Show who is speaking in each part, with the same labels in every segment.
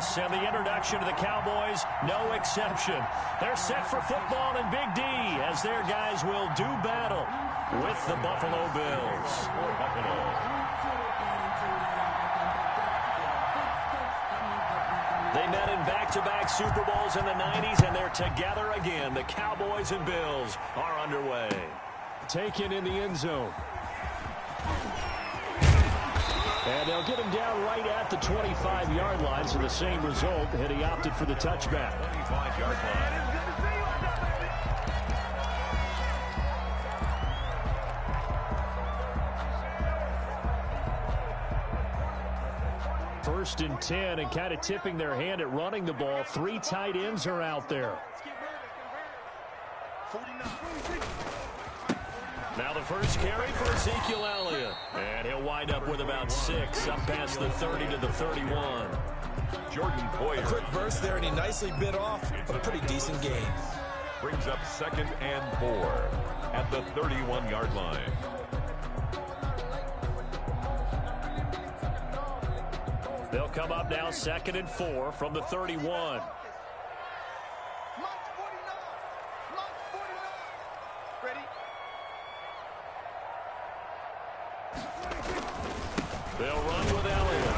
Speaker 1: Yes, and the introduction to the Cowboys, no exception. They're set for football in Big D as their guys will do battle with the Buffalo Bills. They met in back-to-back Super Bowls in the 90s, and they're together again. The Cowboys and Bills are underway. Taken in the end zone. And they'll get him down right at the 25-yard line, so the same result, and he opted for the touchback.
Speaker 2: 25-yard line.
Speaker 1: First and 10, and kind of tipping their hand at running the ball. 3 tight ends are out there. Now the first carry for Ezekiel Elliott. And he'll wind up with about 6, up past the 30 to the 31.
Speaker 2: Jordan Poyer.
Speaker 3: A quick burst there, and he nicely bit off a pretty decent gain.
Speaker 2: Brings up 2nd and 4 at the 31-yard line.
Speaker 1: They'll come up now 2nd and 4 from the 31. They'll run with Elliott.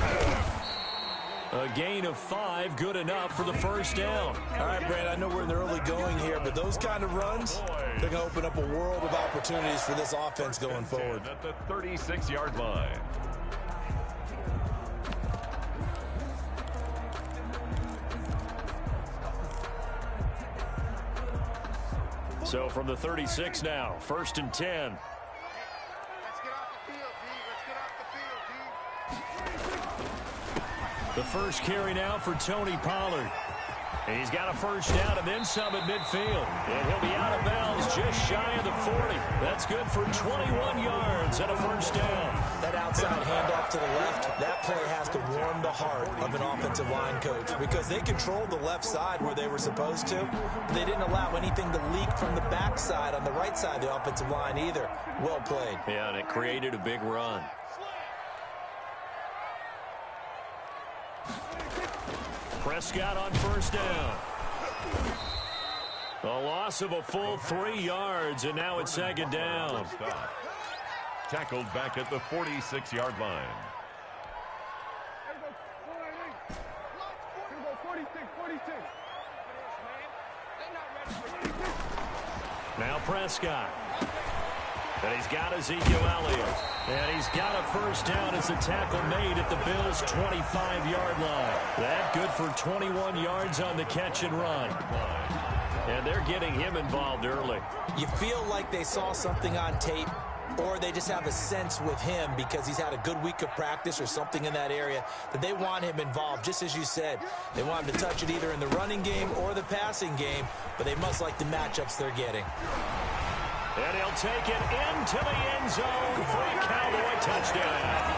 Speaker 1: A gain of 5, good enough for the first down.
Speaker 3: All right, Brad, I know we're in the early going here, but those kind of runs, they're going to open up a world of opportunities for this offense going forward.
Speaker 2: At the 36-yard line.
Speaker 1: So from the 36 now, 1st and 10. The first carry now for Tony Pollard. And he's got a first down and then some at midfield. And he'll be out of bounds just shy of the 40. That's good for 21 yards and a first down.
Speaker 3: That outside handoff to the left, that play has to warm the heart of an offensive line coach because they controlled the left side where they were supposed to. They didn't allow anything to leak from the backside on the right side of the offensive line either. Well played.
Speaker 1: Yeah, and it created a big run. Prescott on first down. A loss of a full 3 yards, and now it's 2nd down.
Speaker 2: Tackled back at the 46-yard line.
Speaker 1: Now Prescott. And he's got Ezekiel Elliott. And he's got a first down as the tackle made at the Bills' 25-yard line. That good for 21 yards on the catch and run. And they're getting him involved early.
Speaker 3: You feel like they saw something on tape, or they just have a sense with him because he's had a good week of practice or something in that area that they want him involved. Just as you said, they want him to touch it either in the running game or the passing game, but they must like the matchups they're getting.
Speaker 1: And he'll take it into the end zone for a Cowboy touchdown.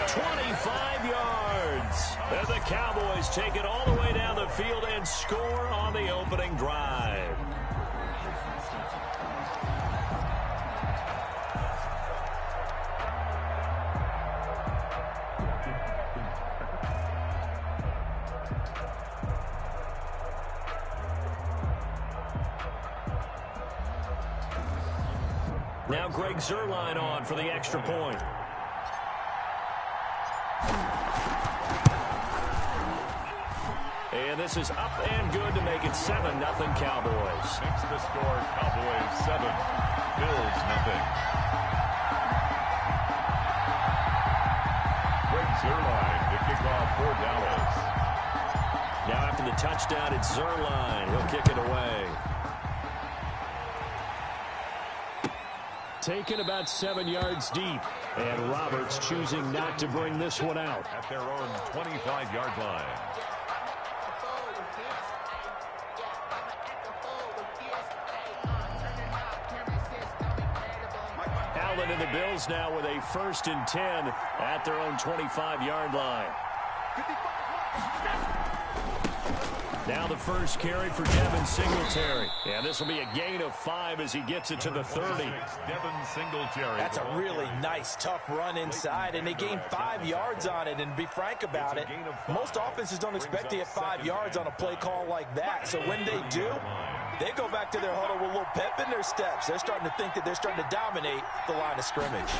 Speaker 1: 25 yards. And the Cowboys take it all the way down the field and score on the opening drive. Now Greg Zuerlein on for the extra point. And this is up and good to make it 7-0 Cowboys.
Speaker 2: Makes the score Cowboys 7, Bills 0. Greg Zuerlein to kick off for Dallas.
Speaker 1: Now after the touchdown, it's Zuerlein. He'll kick it away. Taken about 7 yards deep. And Roberts choosing not to bring this one out.
Speaker 2: At their own 25-yard line.
Speaker 1: Allen and the Bills now with a 1st and 10 at their own 25-yard line. Now the first carry for Devin Singletary. And this will be a gain of 5 as he gets it to the 30.
Speaker 2: Devin Singletary.
Speaker 3: That's a really nice, tough run inside, and they gained 5 yards on it. And to be frank about it, most offenses don't expect to get 5 yards on a play call like that. So when they do, they go back to their huddle with a little pep in their steps. They're starting to think that they're starting to dominate the line of scrimmage.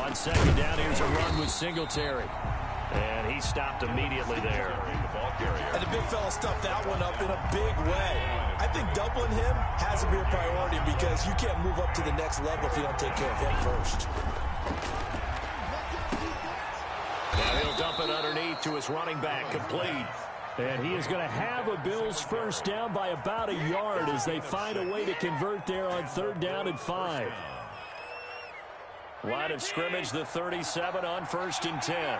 Speaker 1: On second down, here's a run with Singletary. And he stopped immediately there.
Speaker 3: And the big fella stuffed that one up in a big way. I think doubling him has to be a priority because you can't move up to the next level if you don't take care of him first.
Speaker 1: Now he'll dump it underneath to his running back, complete. And he is going to have a Bills first down by about a yard as they find a way to convert there on 3rd down and 5. Line of scrimmage, the 37 on 1st and 10.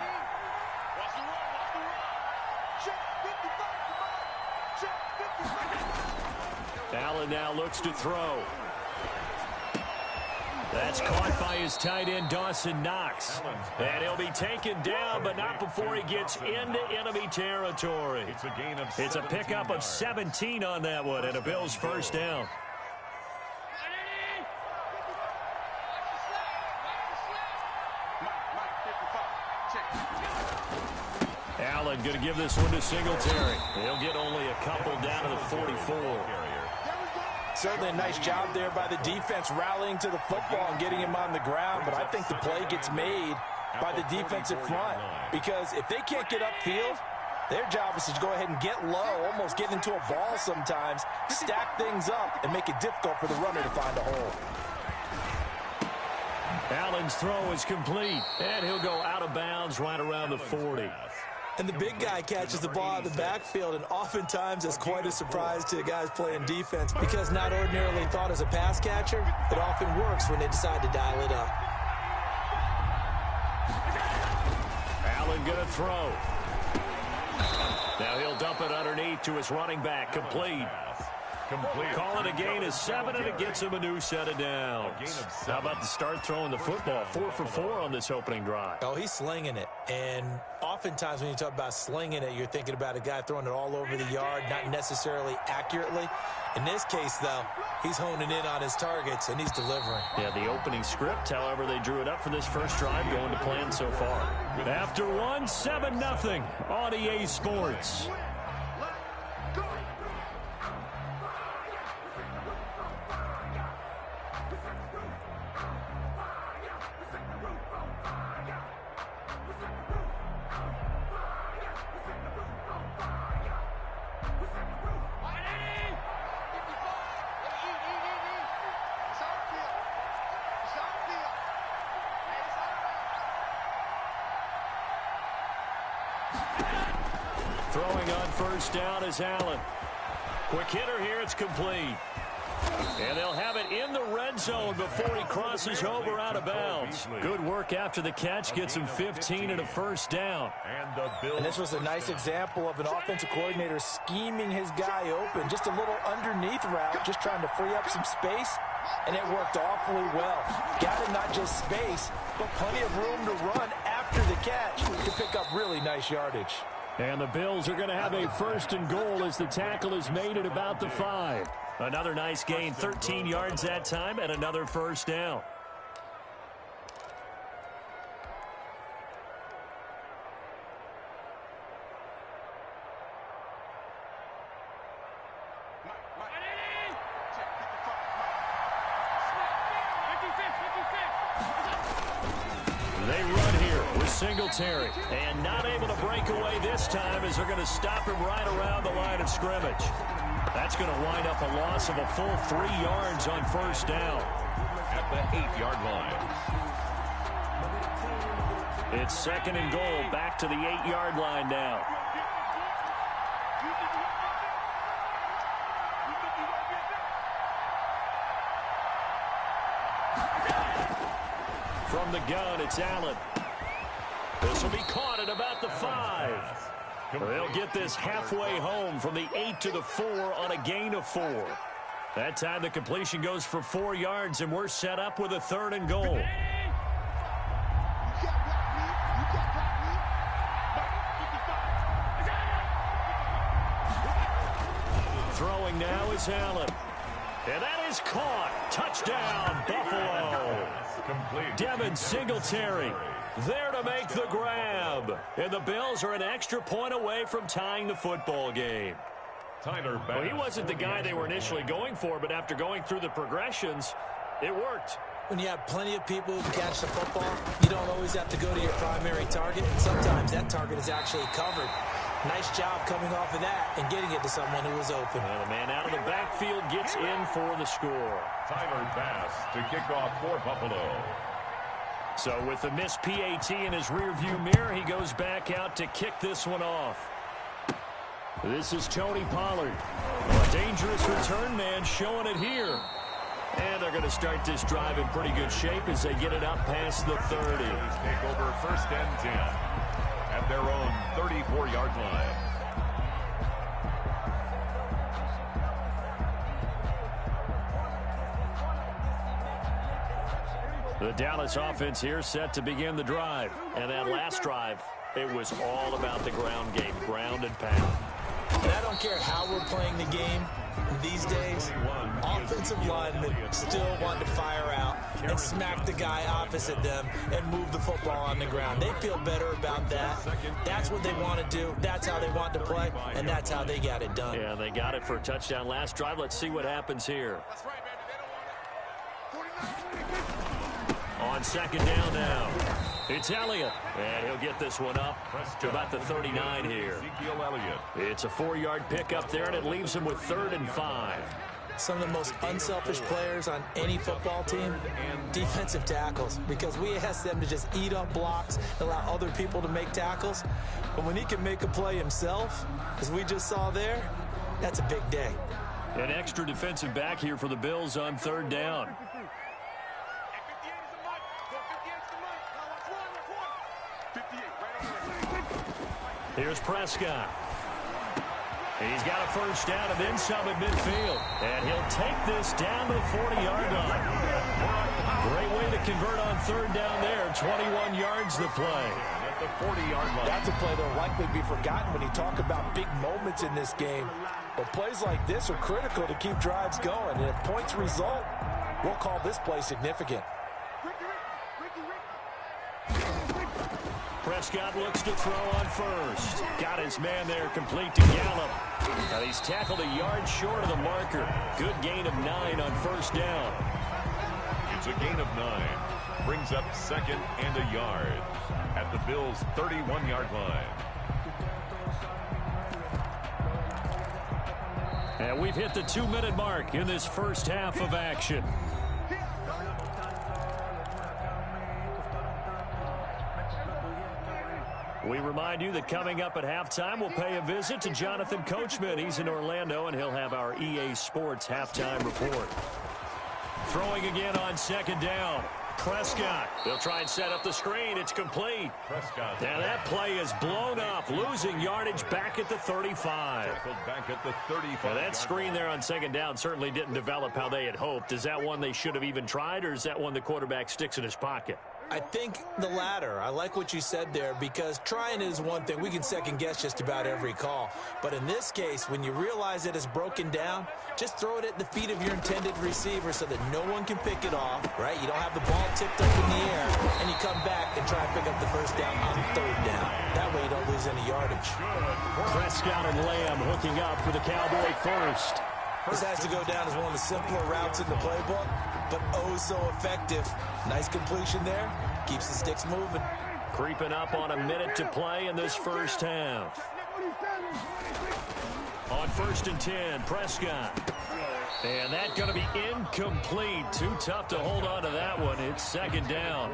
Speaker 1: Allen now looks to throw. That's caught by his tight end, Dawson Knox. And he'll be taken down, but not before he gets into enemy territory. It's a pickup of 17 on that one, and a Bills first down. Allen going to give this one to Singletary. He'll get only a couple down to the 44.
Speaker 3: Certainly a nice job there by the defense rallying to the football and getting him on the ground, but I think the play gets made by the defensive front because if they can't get upfield, their job is to go ahead and get low, almost get into a ball sometimes, stack things up, and make it difficult for the runner to find a hole.
Speaker 1: Allen's throw is complete, and he'll go out of bounds right around the 40.
Speaker 3: And the big guy catches the ball out of the backfield, and oftentimes it's quite a surprise to the guys playing defense because not ordinarily thought as a pass catcher, it often works when they decide to dial it up.
Speaker 1: Allen going to throw. Now he'll dump it underneath to his running back, complete. Call it a gain of 7, and it gets him a new set of downs. How about the start throwing the football? 4 for 4 on this opening drive.
Speaker 3: Oh, he's slinging it. And oftentimes when you talk about slinging it, you're thinking about a guy throwing it all over the yard, not necessarily accurately. In this case, though, he's honing in on his targets, and he's delivering.
Speaker 1: Yeah, the opening script, however, they drew it up for this first drive, going to plan so far. After one, 7-0 on EA Sports. Throwing on first down is Allen. Quick hitter here, it's complete. And they'll have it in the red zone before he crosses over out of bounds. Good work after the catch, gets him 15 and a first down.
Speaker 3: And this was a nice example of an offensive coordinator scheming his guy open. Just a little underneath route, just trying to free up some space, and it worked awfully well. Got him not just space, but plenty of room to run after the catch to pick up really nice yardage.
Speaker 1: And the Bills are going to have a first and goal as the tackle is made at about the 5. Another nice gain, 13 yards that time, and another first down. They run here with Singletary, and not able to break away this time as they're going to stop him right around the line of scrimmage. That's going to wind up a loss of a full 3 yards on first down.
Speaker 2: At the 8-yard line.
Speaker 1: It's second and goal, back to the 8-yard line now. From the gun, it's Allen. This will be caught at about the 5. They'll get this halfway home from the 8 to the 4 on a gain of 4. That time the completion goes for 4 yards, and we're set up with a third and goal. Throwing now is Allen. And that is caught. Touchdown, Buffalo. Devin Singletary there to make the grab. And the Bills are an extra point away from tying the football game.
Speaker 2: Well,
Speaker 1: he wasn't the guy they were initially going for, but after going through the progressions, it worked.
Speaker 3: When you have plenty of people who catch the football, you don't always have to go to your primary target. And sometimes that target is actually covered. Nice job coming off of that and getting it to someone who was open.
Speaker 1: Well, the man out of the backfield gets in for the score.
Speaker 2: Tyler Bass to kick off for Buffalo.
Speaker 1: So with the missed PAT in his rearview mirror, he goes back out to kick this one off. This is Tony Pollard. A dangerous return man showing it here. And they're going to start this drive in pretty good shape as they get it up past the 30.
Speaker 2: Take over 1st and 10 at their own 34-yard line.
Speaker 1: The Dallas offense here set to begin the drive. And that last drive, it was all about the ground game, ground and pound.
Speaker 3: And I don't care how we're playing the game these days, offensive linemen still want to fire out and smack the guy opposite them and move the football on the ground. They feel better about that. That's what they want to do. That's how they want to play, and that's how they got it done.
Speaker 1: Yeah, they got it for a touchdown last drive. Let's see what happens here. On 2nd down now. It's Elliott, and he'll get this one up to about the 39 here. It's a 4-yard pickup there, and it leaves him with 3rd and 5.
Speaker 3: Some of the most unselfish players on any football team, defensive tackles, because we ask them to just eat up blocks, allow other people to make tackles. But when he can make a play himself, as we just saw there, that's a big day.
Speaker 1: An extra defensive back here for the Bills on 3rd down. Here's Prescott. He's got a 1st down and then some at midfield. And he'll take this down to the 40-yard line. Great way to convert on 3rd down there. 21 yards to play.
Speaker 2: At the 40-yard line.
Speaker 3: That's a play that'll likely be forgotten when you talk about big moments in this game. But plays like this are critical to keep drives going. And if points result, we'll call this play significant.
Speaker 1: Prescott looks to throw on 1st. Got his man there complete to Gallup. Now he's tackled a yard short of the marker. Good gain of 9 on 1st down.
Speaker 2: It's a gain of 9. Brings up 2nd and a yard at the Bills' 31-yard line.
Speaker 1: And we've hit the 2-minute mark in this first half of action. We remind you that coming up at halftime, we'll pay a visit to Jonathan Coachman. He's in Orlando, and he'll have our EA Sports halftime report. Throwing again on 2nd down. Prescott. They'll try and set up the screen. It's complete.
Speaker 2: Prescott.
Speaker 1: Now that play is blown up, losing yardage back at the 35.
Speaker 2: Back at the 35.
Speaker 1: Now that screen there on 2nd down certainly didn't develop how they had hoped. Is that one they should have even tried, or is that one the quarterback sticks in his pocket?
Speaker 3: I think the latter. I like what you said there, because trying is one thing. We can second guess just about every call. But in this case, when you realize it is broken down, just throw it at the feet of your intended receiver so that no one can pick it off, right? You don't have the ball tipped up in the air, and you come back and try and pick up the 1st down on 3rd down. That way you don't lose any yardage.
Speaker 1: Prescott and Lamb hooking up for the Cowboy 1st.
Speaker 3: This has to go down as one of the simpler routes in the playbook, but oh so effective. Nice completion there. Keeps the sticks moving.
Speaker 1: Creeping up on a minute to play in this first half. On 1st and 10, Prescott. And that's going to be incomplete. Too tough to hold on to that one. It's 2nd down.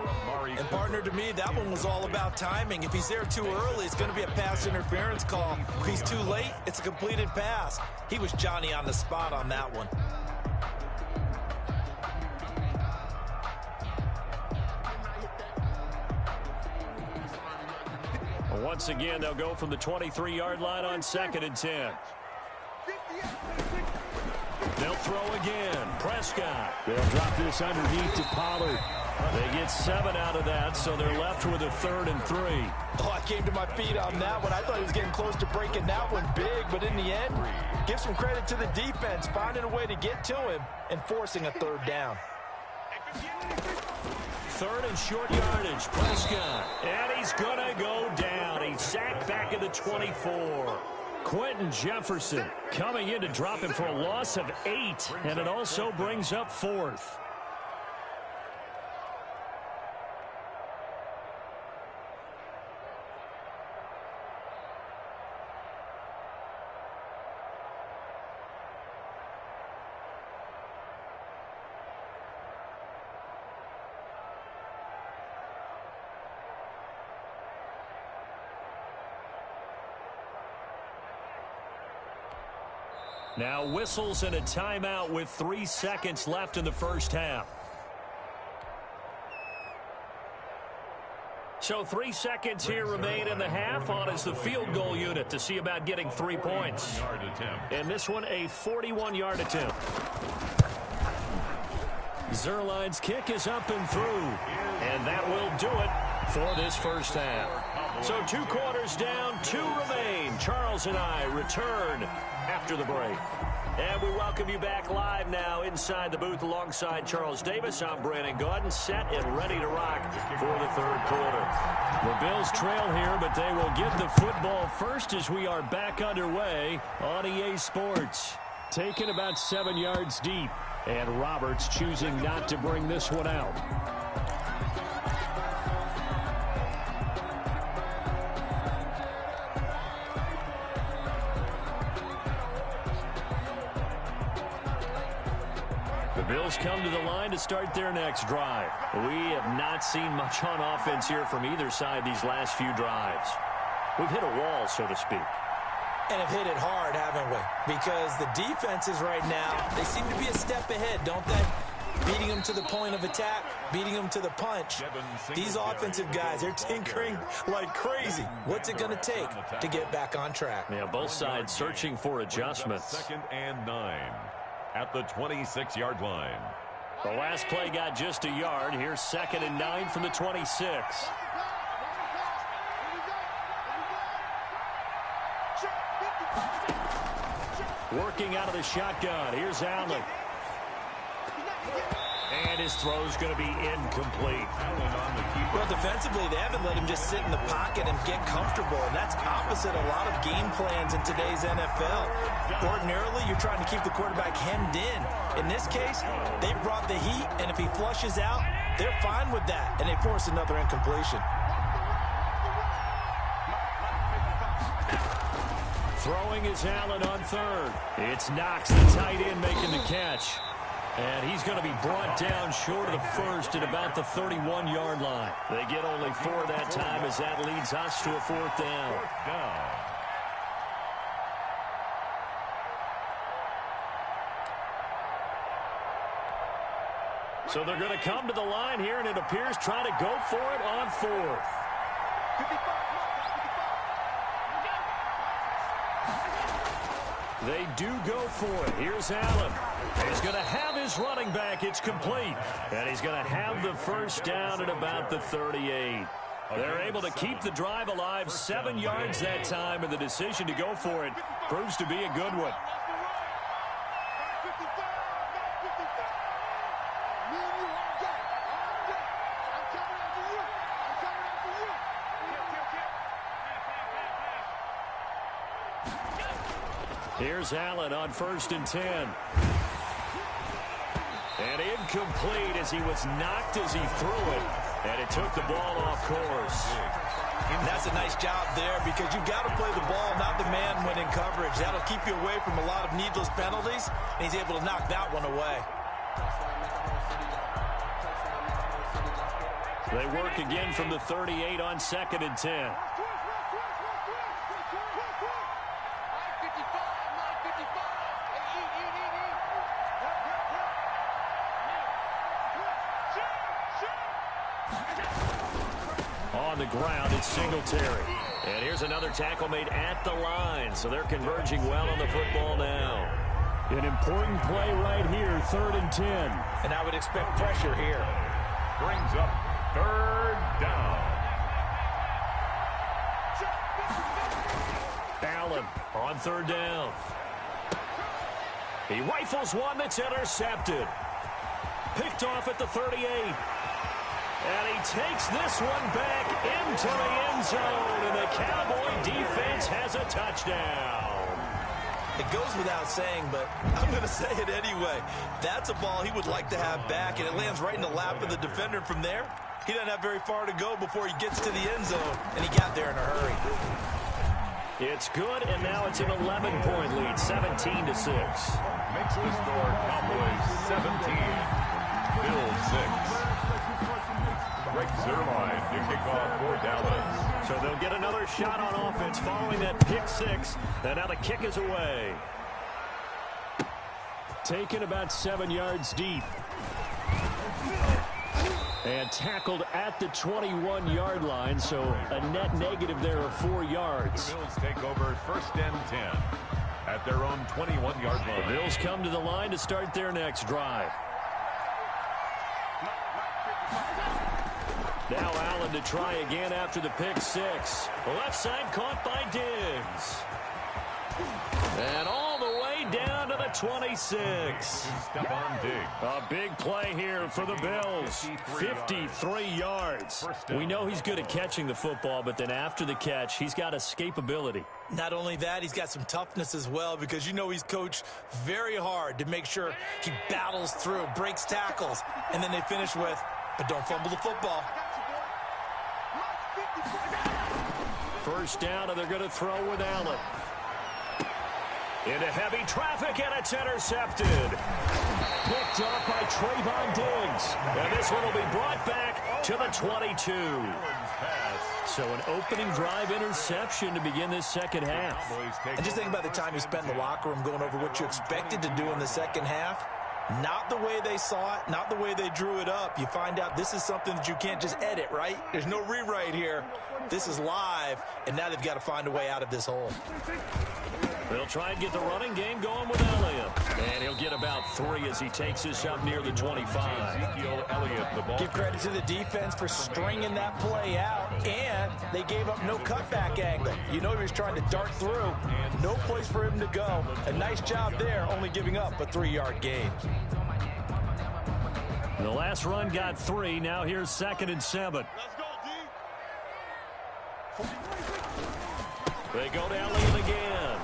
Speaker 3: And partner, to me, that one was all about timing. If he's there too early, it's going to be a pass interference call. If he's too late, it's a completed pass. He was Johnny on the spot on that one.
Speaker 1: Once again, they'll go from the 23-yard line on 2nd and 10. They'll throw again. Prescott. They'll drop this underneath to Pollard. They get 7 out of that, so they're left with a 3rd and 3.
Speaker 3: Oh, I came to my feet on that one. I thought he was getting close to breaking that one big, but in the end, give some credit to the defense, finding a way to get to him and forcing a 3rd down.
Speaker 1: 3rd and short yardage, Prescott. And he's going to go down. He's sacked back at the 24. Quentin Jefferson coming in to drop him for a loss of 8, and it also brings up 4th. Now whistles and a timeout with 3 seconds left in the first half. So 3 seconds here remain in the half. On is the field goal unit to see about getting 3 points. And this one a 41-yard attempt. Zerline's kick is up and through. And that will do it for this first half. So 2 quarters down, 2 remain. Charles and I return after the break. And we welcome you back live now inside the booth alongside Charles Davis. I'm Brandon Gaudin, set and ready to rock for the 3rd quarter. The Bills trail here, but they will get the football first as we are back underway on EA Sports. Taken about 7 yards deep, and Roberts choosing not to bring this one out. Bills come to the line to start their next drive. We have not seen much on offense here from either side these last few drives. We've hit a wall, so to speak.
Speaker 3: And have hit it hard, haven't we? Because the defenses right now, they seem to be a step ahead, don't they? Beating them to the point of attack, beating them to the punch. These offensive guys, they're tinkering like crazy. What's it going to take to get back on track?
Speaker 1: Yeah, both sides searching for adjustments.
Speaker 2: 2nd and 9. At the 26-yard line.
Speaker 1: The last play got just a yard. Here's 2nd and 9 from the 26. Working out of the shotgun. Here's Allen. And his throw's going to be incomplete.
Speaker 3: Well, defensively, they haven't let him just sit in the pocket and get comfortable, and that's opposite a lot of game plans in today's NFL. Ordinarily, you're trying to keep the quarterback hemmed in. In this case, they brought the heat, and if he flushes out, they're fine with that, and they force another incompletion.
Speaker 1: Throwing is Allen on 3rd. It's Knox, the tight end, making the catch. And he's going to be brought down short of the first at about the 31-yard line. They get only 4 that time as that leads us to a 4th down. So they're going to come to the line here, and it appears trying to go for it on 4th. They do go for it. Here's Allen. He's going to have his running back. It's complete. And he's going to have the first down at about the 38. They're able to keep the drive alive, 7 yards that time, and the decision to go for it proves to be a good one. Here's Allen on 1st and 10. And incomplete as he was knocked as he threw it. And it took the ball off course.
Speaker 3: And that's a nice job there because you've got to play the ball, not the man when in coverage. That'll keep you away from a lot of needless penalties, and he's able to knock that one away.
Speaker 1: They work again from the 38 on 2nd and 10. On the ground, it's Singletary. And here's another tackle made at the line, so they're converging well on the football now. An important play right here, 3rd and 10.
Speaker 3: And I would expect pressure here.
Speaker 2: brings up third down.
Speaker 1: Allen on third down. He rifles one that's intercepted. Picked off at the 38. And he takes this one back into the end zone. And the Cowboy defense has a touchdown.
Speaker 3: It goes without saying, but I'm going to say it anyway. That's a ball he would like to have back, and it lands right in the lap of the defender. From there, he doesn't have very far to go before he gets to the end zone, and he got there in a hurry.
Speaker 1: It's good, and now it's an 11-point lead, 17-6.
Speaker 2: Makes the score Cowboys 17, Bills 6. Greg Zuerlein to kick off for Dallas.
Speaker 1: So they'll get another shot on offense following that pick six. And now the kick is away. Taken about 7 yards deep. And tackled at the 21-yard line, so a net negative there of 4 yards.
Speaker 2: The Bills take over first and 10 at their own 21-yard line.
Speaker 1: The Bills come to the line to start their next drive. Now Allen to try again after the pick six. The left side caught by Diggs. And all the way down to the 26.
Speaker 2: Stephon Diggs.
Speaker 1: A big play here for the Bills. 53 yards. We know he's good at catching the football, but then after the catch, he's got escapability.
Speaker 3: Not only that, he's got some toughness as well, because you know he's coached very hard to make sure he battles through, breaks tackles, and then they finish with, but don't fumble the football.
Speaker 1: First down, and they're going to throw with Allen. Into heavy traffic, and it's intercepted. Picked up by Trayvon Diggs. And this one will be brought back to the 22. So an opening drive interception to begin this second half.
Speaker 3: And just think about the time you spent in the locker room going over what you expected to do in the second half. Not the way they saw it, not the way they drew it up. You find out this is something that you can't just edit, right? There's no rewrite here. This is live, and now they've got to find a way out of this hole.
Speaker 1: They'll try and get the running game going with Elliott. And he'll get about 3 as he takes this up near the 25.
Speaker 2: Ezekiel Elliott, the ball.
Speaker 3: Give credit to the defense for stringing that play out, and they gave up no cutback angle. You know he was trying to dart through. No place for him to go. A nice job there, only giving up a 3-yard gain.
Speaker 1: The last run got 3. Now here's 2nd and 7. They go to Elliott again.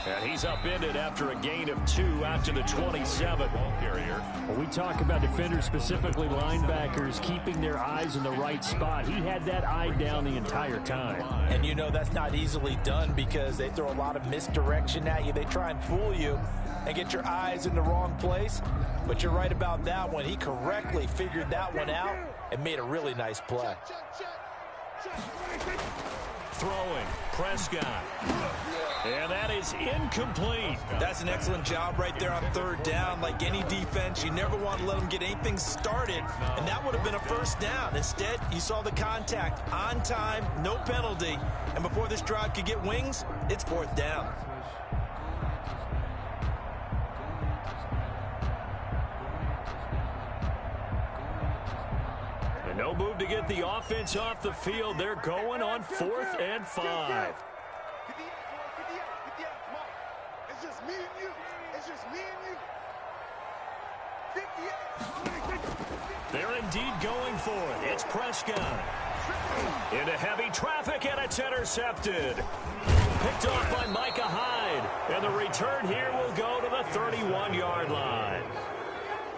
Speaker 1: And he's upended after a gain of 2 out to the 27.
Speaker 2: Ball carrier.
Speaker 1: When we talk about defenders, specifically linebackers, keeping their eyes in the right spot, he had that eye down the entire time.
Speaker 3: And you know that's not easily done because they throw a lot of misdirection at you. They try and fool you and get your eyes in the wrong place. But you're right about that one. He correctly figured that one out and made a really nice play.
Speaker 1: Throwing, Prescott. And that is incomplete.
Speaker 3: That's an excellent job right there on 3rd down. Like any defense, you never want to let them get anything started. And that would have been a first down. Instead, you saw the contact on time, no penalty. And before this drive could get wings, it's 4th down.
Speaker 1: And no move to get the offense off the field. They're going on 4th and 5.
Speaker 4: It's just me and you. It's just me and you.
Speaker 1: They're indeed going for it. It's Prescott. Into heavy traffic, and it's intercepted. Picked off by Micah Hyde. And the return here will go to the 31-yard line.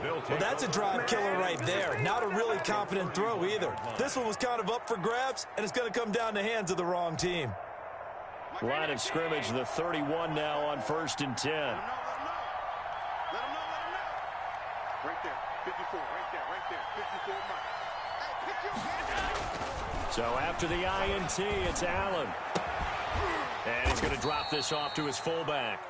Speaker 3: Well, that's a drive killer right there. Not a really confident throw either. This one was kind of up for grabs, and it's going to come down the hands of the wrong team.
Speaker 1: Line of scrimmage, the 31 now on 1st and 10.
Speaker 4: Let him know. Right there, 54, right there, 54.
Speaker 1: So after the INT, it's Allen. And he's going to drop this off to his fullback.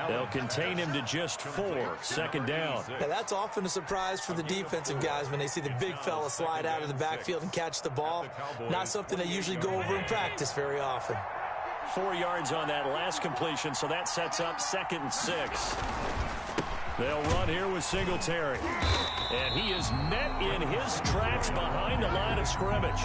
Speaker 1: They'll contain him to just 4, 2nd down.
Speaker 3: Now, that's often a surprise for the defensive guys when they see the big fella slide out of the backfield and catch the ball. Not something they usually go over in practice very often.
Speaker 1: 4 yards on that last completion, so that sets up 2nd and 6. They'll run here with Singletary. And he is met in his tracks behind the line of scrimmage.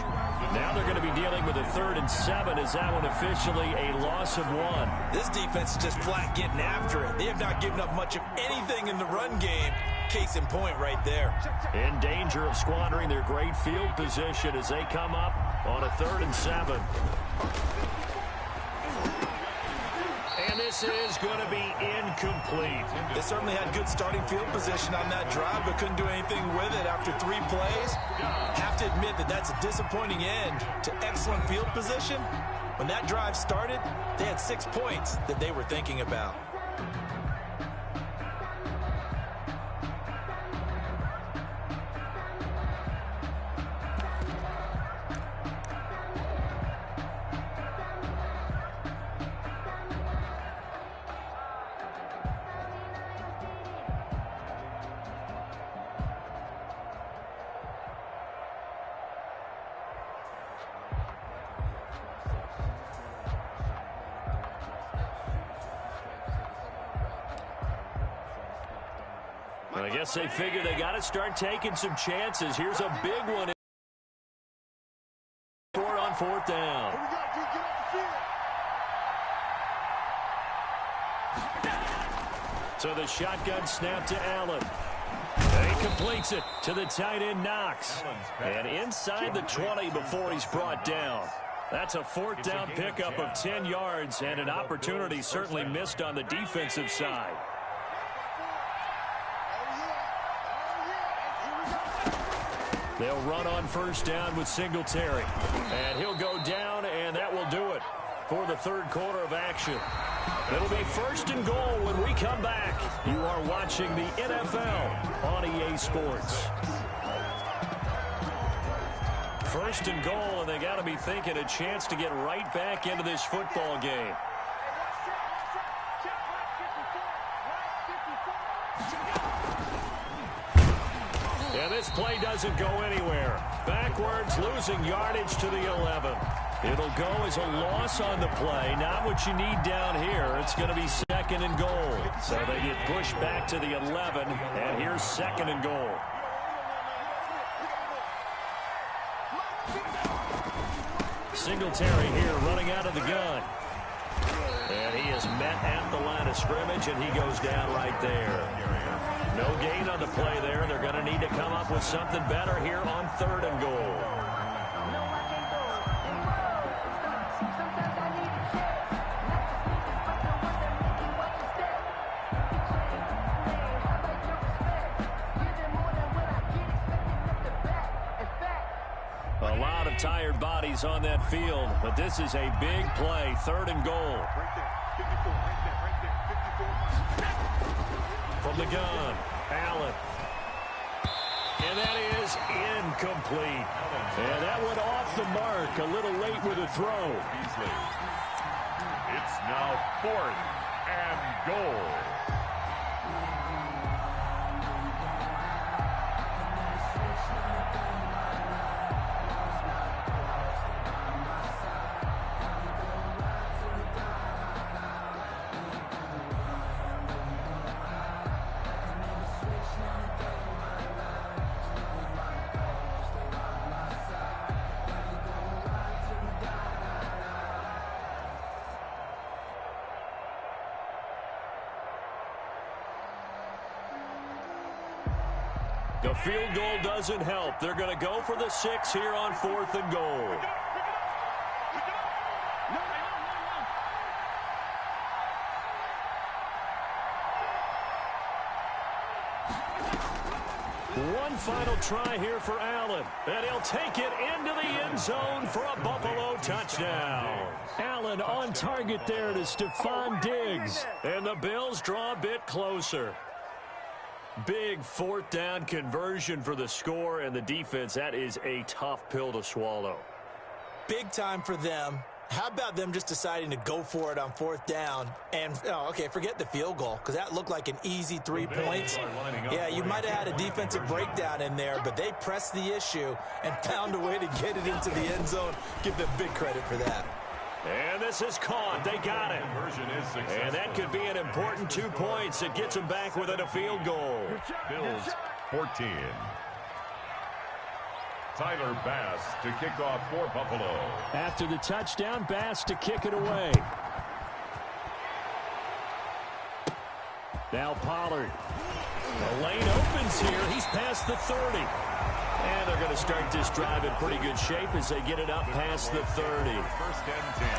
Speaker 1: Now they're going to be dealing with a 3rd and 7. Is that one officially a loss of 1?
Speaker 3: This defense is just flat getting after it. They have not given up much of anything in the run game. Case in point right there.
Speaker 1: In danger of squandering their great field position as they come up on a 3rd and 7. And this is going to be incomplete.
Speaker 3: They certainly had good starting field position on that drive, but couldn't do anything with it after 3 plays. Have to admit that that's a disappointing end to excellent field position. When that drive started, they had 6 points that they were thinking about.
Speaker 1: I guess they figure they got to start taking some chances. Here's a big one. For it on 4th down. So the shotgun snap to Allen. And he completes it to the tight end, Knox. And inside the 20 before he's brought down. That's a 4th down pickup of 10 yards and an opportunity certainly missed on the defensive side. They'll run on 1st down with Singletary. And he'll go down, and that will do it for the 3rd quarter of action. It'll be 1st and goal when we come back. You are watching the NFL on EA Sports. 1st and goal, and they got to be thinking a chance to get right back into this football game. And this play doesn't go anywhere. Backwards, losing yardage to the 11. It'll go as a loss on the play. Not what you need down here. It's going to be 2nd and goal. So they get pushed back to the 11, and here's 2nd and goal. Singletary here running out of the gun. And he is met at the line of scrimmage, and he goes down right there. No gain on the play there. They're going to need to come up with something better here on 3rd and goal. A lot of tired bodies on that field, but this is a big play. 3rd and goal. From the gun, Allen. And that is incomplete. And that went off the mark a little late with a throw.
Speaker 2: It's now 4th and goal.
Speaker 1: The field goal doesn't help. They're going to go for the 6 here on 4th and goal. One final try here for Allen, and he'll take it into the end zone for a Buffalo touchdown. Allen on target there to Stephon Diggs, and the Bills draw a bit closer. Big 4th down conversion for the score, and the defense, that is a tough pill to swallow.
Speaker 3: Big time for them. How about them just deciding to go for it on 4th down? And, okay, forget the field goal, because that looked like an easy 3 points. Yeah, you might have had a defensive breakdown in there, but they pressed the issue and found a way to get it into the end zone. Give them big credit for that.
Speaker 1: And this is caught. They got it.
Speaker 2: Conversion is successful.
Speaker 1: And that could be an important 2 points. It gets them back within a field goal.
Speaker 2: Bills 14. Tyler Bass to kick off for Buffalo.
Speaker 1: After the touchdown, Bass to kick it away. Now Pollard. The lane opens here. He's past the 30. And they're going to start this drive in pretty good shape as they get it up past the 30.
Speaker 2: First and 10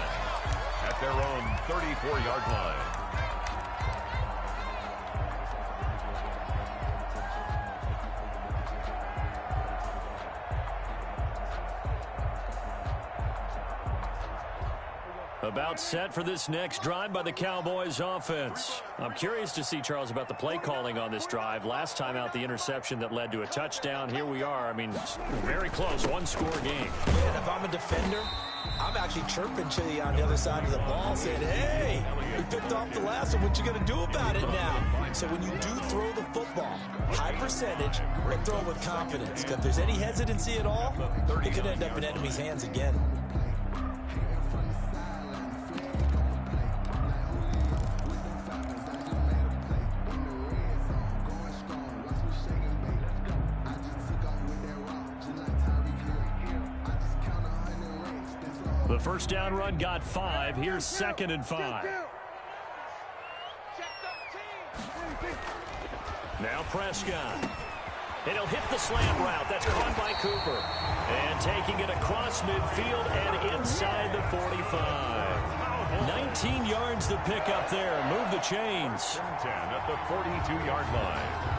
Speaker 2: at their own 34-yard line.
Speaker 1: About set for this next drive by the Cowboys offense. I'm curious to see, Charles, about the play calling on this drive. Last time out, the interception that led to a touchdown. Here we are. I mean, very close, one-score game.
Speaker 3: And if I'm a defender, I'm actually chirping to you on the other side of the ball saying, hey, we picked off the last one. What you going to do about it now? So when you do throw the football, high percentage, but throw it with confidence. Because if there's any hesitancy at all, it could end up in enemy's hands again.
Speaker 1: The first down run got 5. Here's 2nd and 5. Now Prescott. And he'll hit the slant route. That's caught by Cooper. And taking it across midfield and inside the 45. 19 yards to pick up there. Move the chains.
Speaker 2: 10 at the 42-yard line.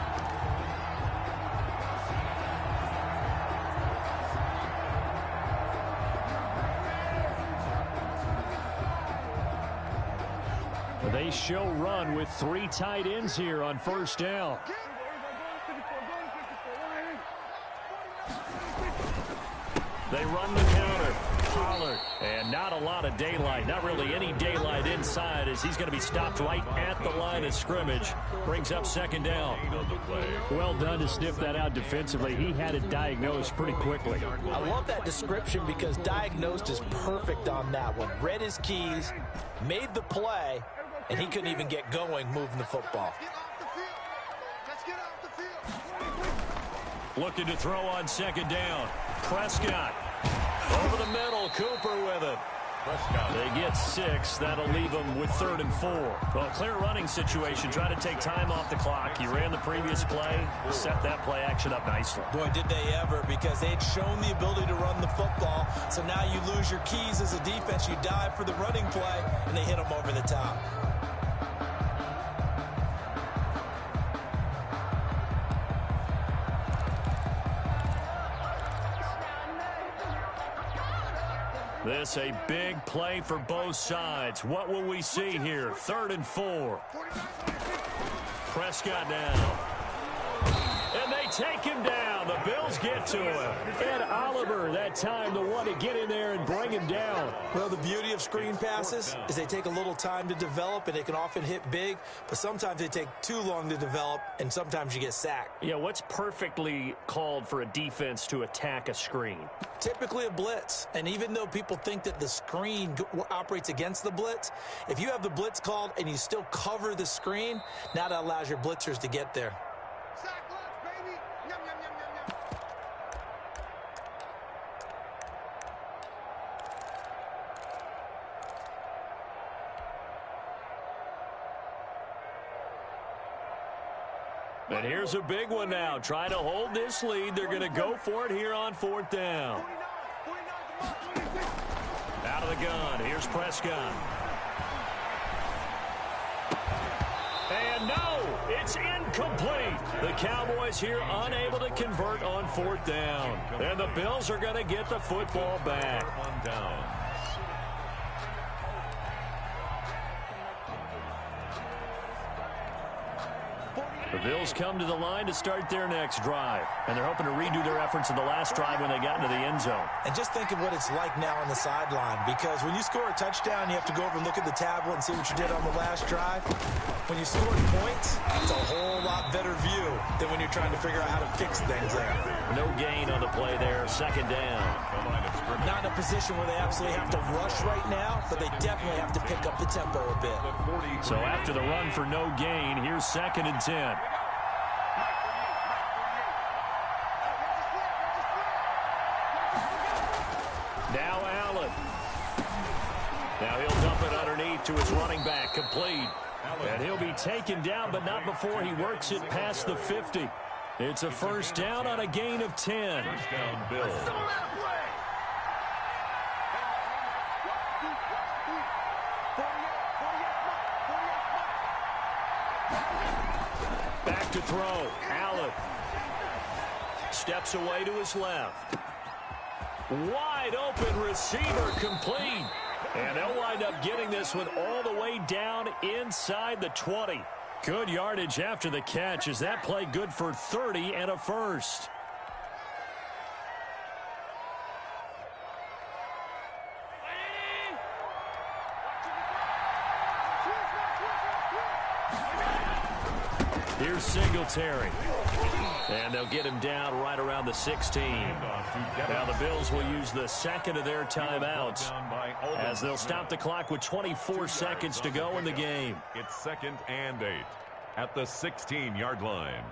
Speaker 1: They show run with 3 tight ends here on first down. They run the counter. Pollard. And not a lot of daylight. Not really any daylight inside as he's going to be stopped right at the line of scrimmage. Brings up 2nd down. Well done to sniff that out defensively. He had it diagnosed pretty quickly.
Speaker 3: I love that description because diagnosed is perfect on that one. Read his keys, made the play, and he couldn't even get going moving the football.
Speaker 1: Looking to throw on 2nd down. Prescott. Over the middle. Cooper with it.
Speaker 2: Prescott.
Speaker 1: They get 6. That'll leave them with 3rd and 4. Well, clear running situation. Try to take time off the clock. You ran the previous play. Set that play action up nicely.
Speaker 3: Boy, did they ever, because they had shown the ability to run the football. So now you lose your keys as a defense. You dive for the running play, and they hit them over the top.
Speaker 1: This a big play for both sides. What will we see here? 3rd and 4. Prescott down. And they take him down. The Bills get to him. And Oliver, that time, the one to get in there and bring him down.
Speaker 3: Well, the beauty of screen passes is they take a little time to develop, and they can often hit big, but sometimes they take too long to develop, and sometimes you get sacked.
Speaker 1: Yeah, what's perfectly called for a defense to attack a screen?
Speaker 3: Typically a blitz, and even though people think that the screen operates against the blitz, if you have the blitz called and you still cover the screen, now that allows your blitzers to get there.
Speaker 1: And here's a big one now. Trying to hold this lead. They're going to go for it here on 4th down. Out of the gun. Here's Prescott. And no, it's incomplete. The Cowboys here unable to convert on 4th down. And the Bills are going to get the football back.
Speaker 2: On down.
Speaker 1: The Bills come to the line to start their next drive, and they're hoping to redo their efforts in the last drive when they got into the end zone.
Speaker 3: And just think of what it's like now on the sideline, because when you score a touchdown, you have to go over and look at the tablet and see what you did on the last drive. When you score points, it's a whole lot better view than when you're trying to figure out how to fix things there.
Speaker 1: No gain on the play there, second down.
Speaker 3: Not in a position where they absolutely have to rush right now, but they definitely have to pick up the tempo a bit.
Speaker 1: So after the run for no gain, here's 2nd and 10. Now Allen. Now he'll dump it underneath to his running back, complete. And he'll be taken down, but not before he works it past the 50. It's a first down on a gain of 10.
Speaker 2: First down, Bills.
Speaker 1: Back to throw. Allen steps away to his left. Wide open receiver, complete. And they'll wind up getting this one all the way down inside the 20. Good yardage after the catch. Is that play good for 30 and a first? Here's Singletary. And they'll get him down right around the 16. Now the Bills will use the second of their timeouts as they'll stop the clock with 24 seconds to go in the game.
Speaker 2: It's 2nd and 8 at the 16-yard line.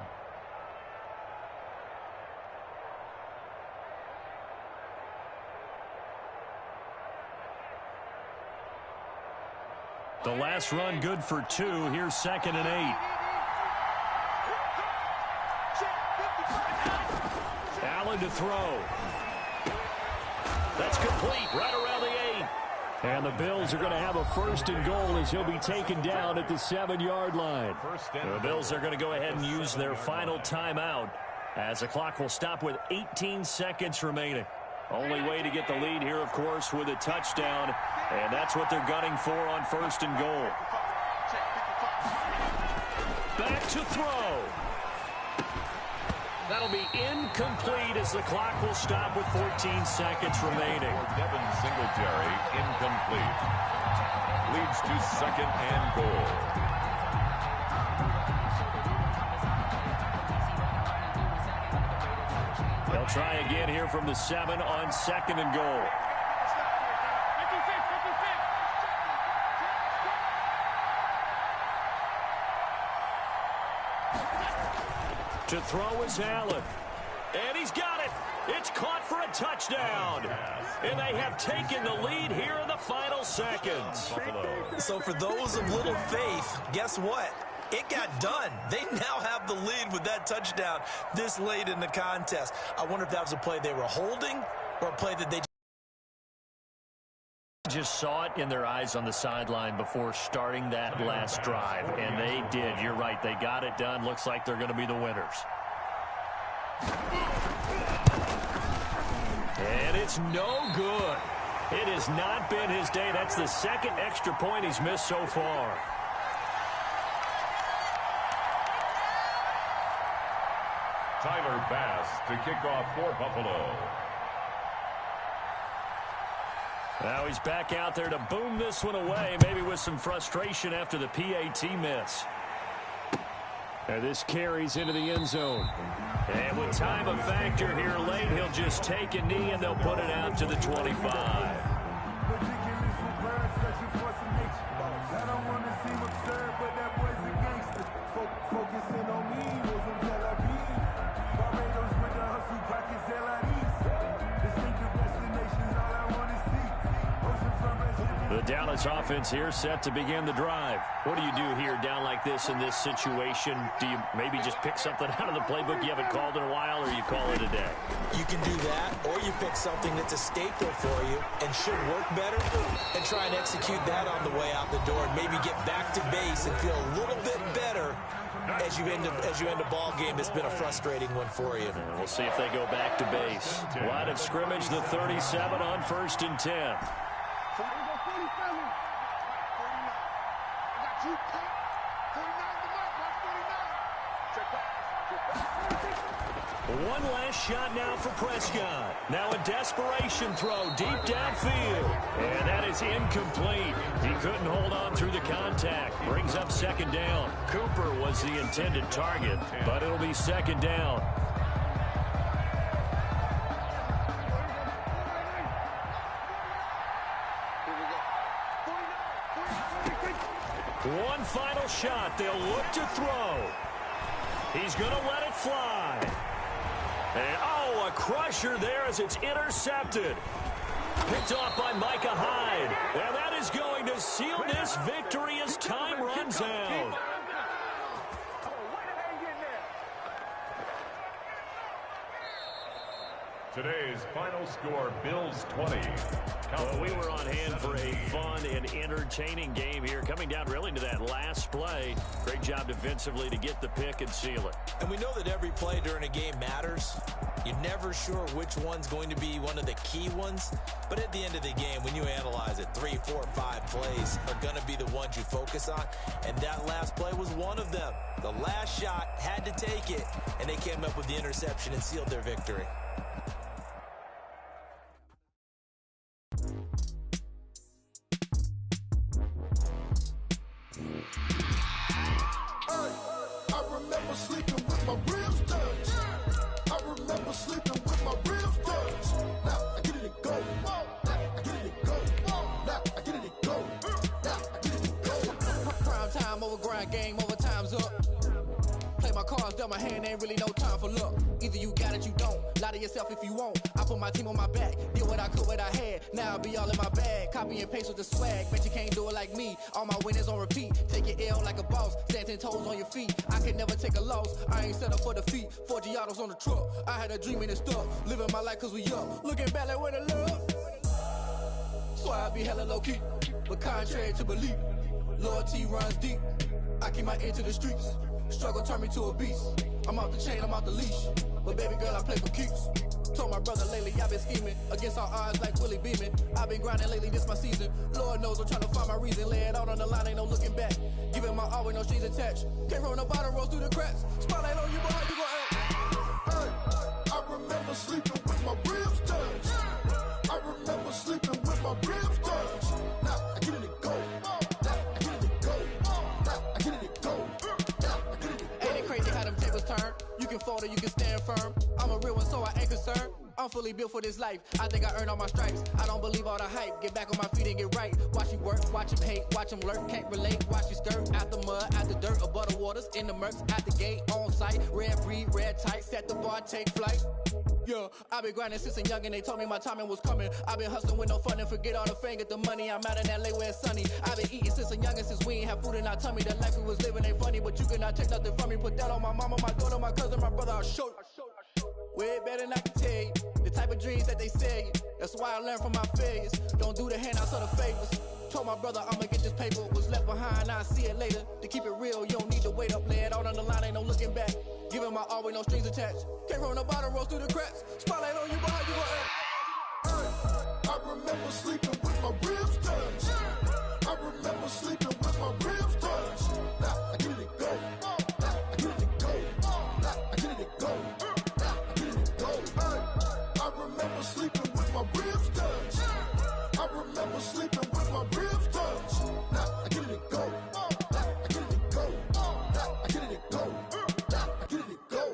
Speaker 1: The last run good for 2. Here's 2nd and 8. Allen to throw. That's complete right around the 8. And the Bills are going to have a 1st and goal as he'll be taken down at the 7-yard line. The Bills are going to go ahead and use their final timeout as the clock will stop with 18 seconds remaining. Only way to get the lead here, of course, with a touchdown. And that's what they're gunning for on 1st and goal. Back to throw. That'll be incomplete as the clock will stop with 14 seconds remaining.
Speaker 2: Devin Singletary, incomplete. Leads to 2nd and goal.
Speaker 1: They'll try again here from the 7 on 2nd and goal. To throw is Allen. And he's got it. It's caught for a touchdown. And they have taken the lead here in the final seconds.
Speaker 3: So for those of little faith, guess what? It got done. They now have the lead with that touchdown this late in the contest. I wonder if that was a play they were holding or a play that they
Speaker 1: just saw it in their eyes on the sideline before starting that last drive, and they did. You're right. They got it done. Looks like they're going to be the winners. And it's no good. It has not been his day. That's the 2nd extra point he's missed so far.
Speaker 2: Tyler Bass to kick off for Buffalo.
Speaker 1: Now he's back out there to boom this one away, maybe with some frustration after the PAT miss. And this carries into the end zone. And with time a factor here late, he'll just take a knee and they'll put it out to the 25. The Dallas offense here set to begin the drive. What do you do here down like this in this situation? Do you maybe just pick something out of the playbook you haven't called in a while, or you call it a day?
Speaker 3: You can do that, or you pick something that's a staple for you and should work better and try and execute that on the way out the door and maybe get back to base and feel a little bit better as you end a ball game that's been a frustrating one for you.
Speaker 1: And we'll see if they go back to base. Line of scrimmage, the 37 on 1st and 10. One last shot now for Prescott. Now a desperation throw deep downfield. And that is incomplete. He couldn't hold on through the contact. Brings up second down. Cooper was the intended target, but it'll be second down. One final shot. They'll look to throw. He's going to let it fly. And, oh, a crusher there as it's intercepted. Picked off by Micah Hyde. And that is going to seal this victory as time runs out.
Speaker 2: Today's final score, Bills 20.
Speaker 1: Well, we were on hand for a fun and entertaining game here. Coming down really to that last play. Great job defensively to get the pick and seal it.
Speaker 3: And we know that every play during a game matters. You're never sure which one's going to be one of the key ones. But at the end of the game, when you analyze it, 3, 4, 5 plays are going to be the ones you focus on. And that last play was one of them. The last shot had to take it, and they came up with the interception and sealed their victory.
Speaker 5: My hand ain't really no time for luck. Either you got it, you don't. Lie to yourself if you won't. I put my team on my back. Did what I could, what I had. Now I'll be all in my bag. Copy and paste with the swag. Bet you can't do it like me. All my winners on repeat. Take your L like a boss. Stand 10 toes on your feet. I can never take a loss. I ain't set up for defeat. 4 Giottos on the truck. I had a dream and it stuck. Living my life cause we up. Looking back like where the love. So I be hella low key. But contrary to belief, loyalty runs deep. I keep my ear to the streets. Struggle turned me to a beast. I'm off the chain, I'm off the leash. But baby girl, I play for keeps. Told my brother lately, I've been scheming. Against all odds like Willie Beeman. I've been grinding lately, this my season. Lord knows I'm trying to find my reason. Lay it out on the line, ain't no looking back. Giving my all with no strings attached. Came from the bottom, rose through the cracks. Spotlight on you, but how you gon' act?
Speaker 4: Hey, I remember sleeping with my ribs touched. I remember sleeping with my ribs touched. Now I get it and go. Now I get it and go. Now I get it and go.
Speaker 5: Ain't it crazy how them tables turn? You can fold or you can stand firm. I'm a real one, so I ain't concerned. I'm fully built for this life. I think I earned all my stripes. I don't believe all the hype. Get back on my feet and get right. Watch you work, watch him hate, watch him lurk. Can't relate, watch you skirt. Out the mud, out the dirt, above the waters, in the murks, at the gate, on site. Red breed, red tight, set the bar, take flight. Yeah, I been grinding since a youngin', they told me my timing was coming. I been hustling with no fun and forget all the fame, get the money. I'm out in LA where it's sunny. I been eating since a youngin', since we ain't have food in our tummy. The life we was living ain't funny, but you cannot take nothing from me. Put that on my mama, my daughter, my cousin, my brother, I'll show you. Way better than I can tell you. The type of dreams that they sell you. That's why I learned from my failures. Don't do the handouts or the favors. Told my brother I'ma get this paper. Was left behind, I'll see it later. To keep it real, you don't need to wait up. Lay it out on the line, ain't no looking back. Giving my all with no strings attached. Came from the bottom, rose through the cracks. Spotlight on you, but how you gon' act?
Speaker 4: I remember sleeping with my ribs touched. I remember sleeping with my ribs touched. Now I get it and go. Now I get it and go. Now I get it and go. Now I get it and go. I remember sleeping with my ribs touched. I remember sleeping with my ribs touched. Now I get it and go. Now I get it and go. Now I get it and go. Now I get it and go.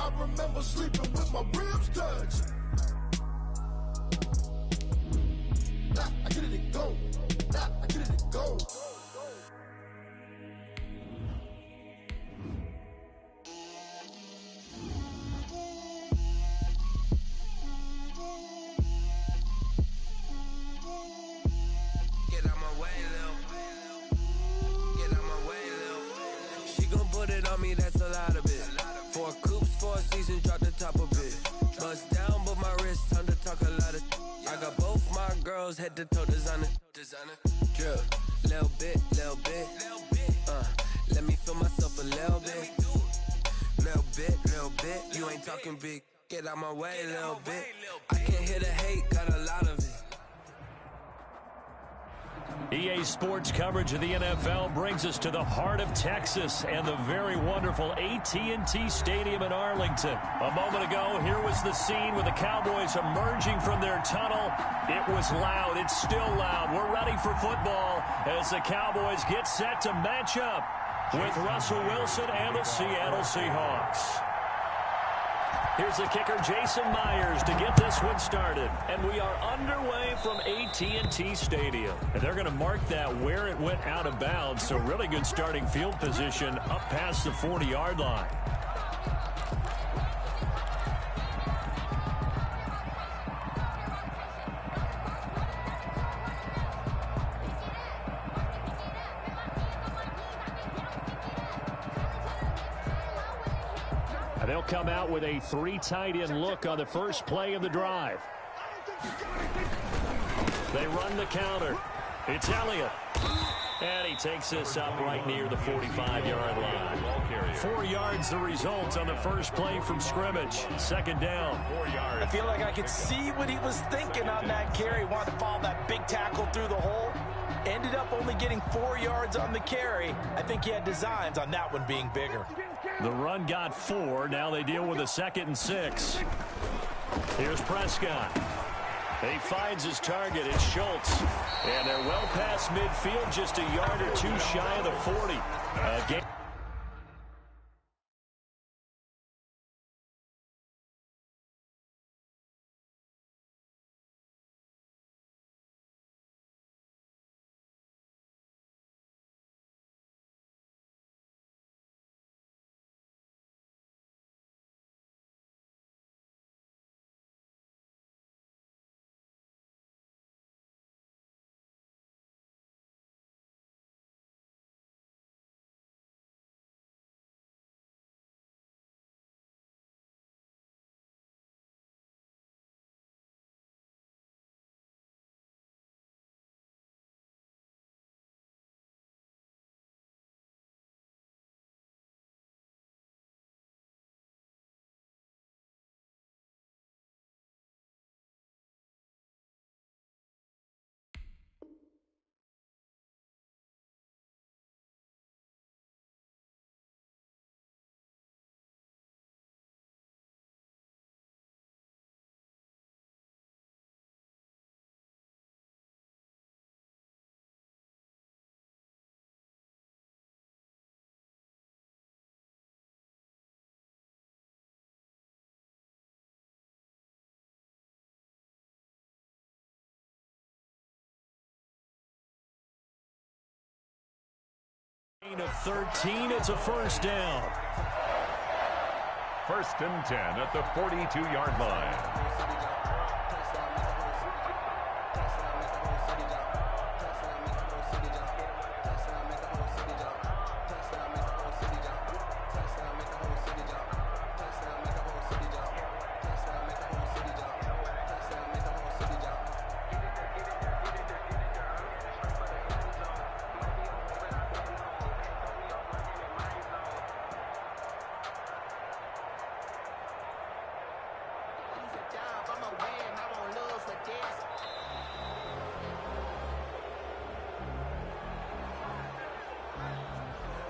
Speaker 4: I remember sleeping with my ribs touched. Now I get it and go. Now I get it and go.
Speaker 6: Get out my way, Lil. Get out my way, Lil. She gon' put it on me, that's a lot of it. 4 coops, 4 seasons, drop the top of it. Bust down, but my wrist, time to talk a lot of. I got both my girls, head to toe designer. Drip, little bit, little bit. Let me feel myself a little bit. Little bit, you ain't talking big. Get out my way, little bit. I can't hear the hate, got a lot of it.
Speaker 1: EA Sports coverage of the NFL brings us to the heart of Texas and the very wonderful AGGTOWN33's Stadium in Arlington. A moment ago, here was the scene with the Cowboys emerging from their tunnel. It was loud. It's still loud. We're ready for football as the Cowboys get set to match up with Russell Wilson and the Seattle Seahawks. Here's the kicker, Jason Myers, to get this one started. And we are underway from AGGTOWN33's Stadium. And they're going to mark that where it went out of bounds. So really good starting field position up past the 40-yard line. They'll come out with a 3 tight end look on the first play of the drive. They run the counter. It's Elliott. And he takes this up right near the 45-yard line. 4 yards the result on the first play from scrimmage. Second down.
Speaker 2: 4 yards.
Speaker 3: I feel like I could see what he was thinking on that carry. Wanted to follow that big tackle through the hole. Ended up only getting 4 yards on the carry. I think he had designs on that one being bigger.
Speaker 1: The run got 4. Now they deal with a 2nd and 6. Here's Prescott. He finds his target. It's Schultz. And they're well past midfield, just a yard or 2 shy of the 40. Again. Of 13, it's a first down.
Speaker 2: 1st and 10 at the 42-yard line.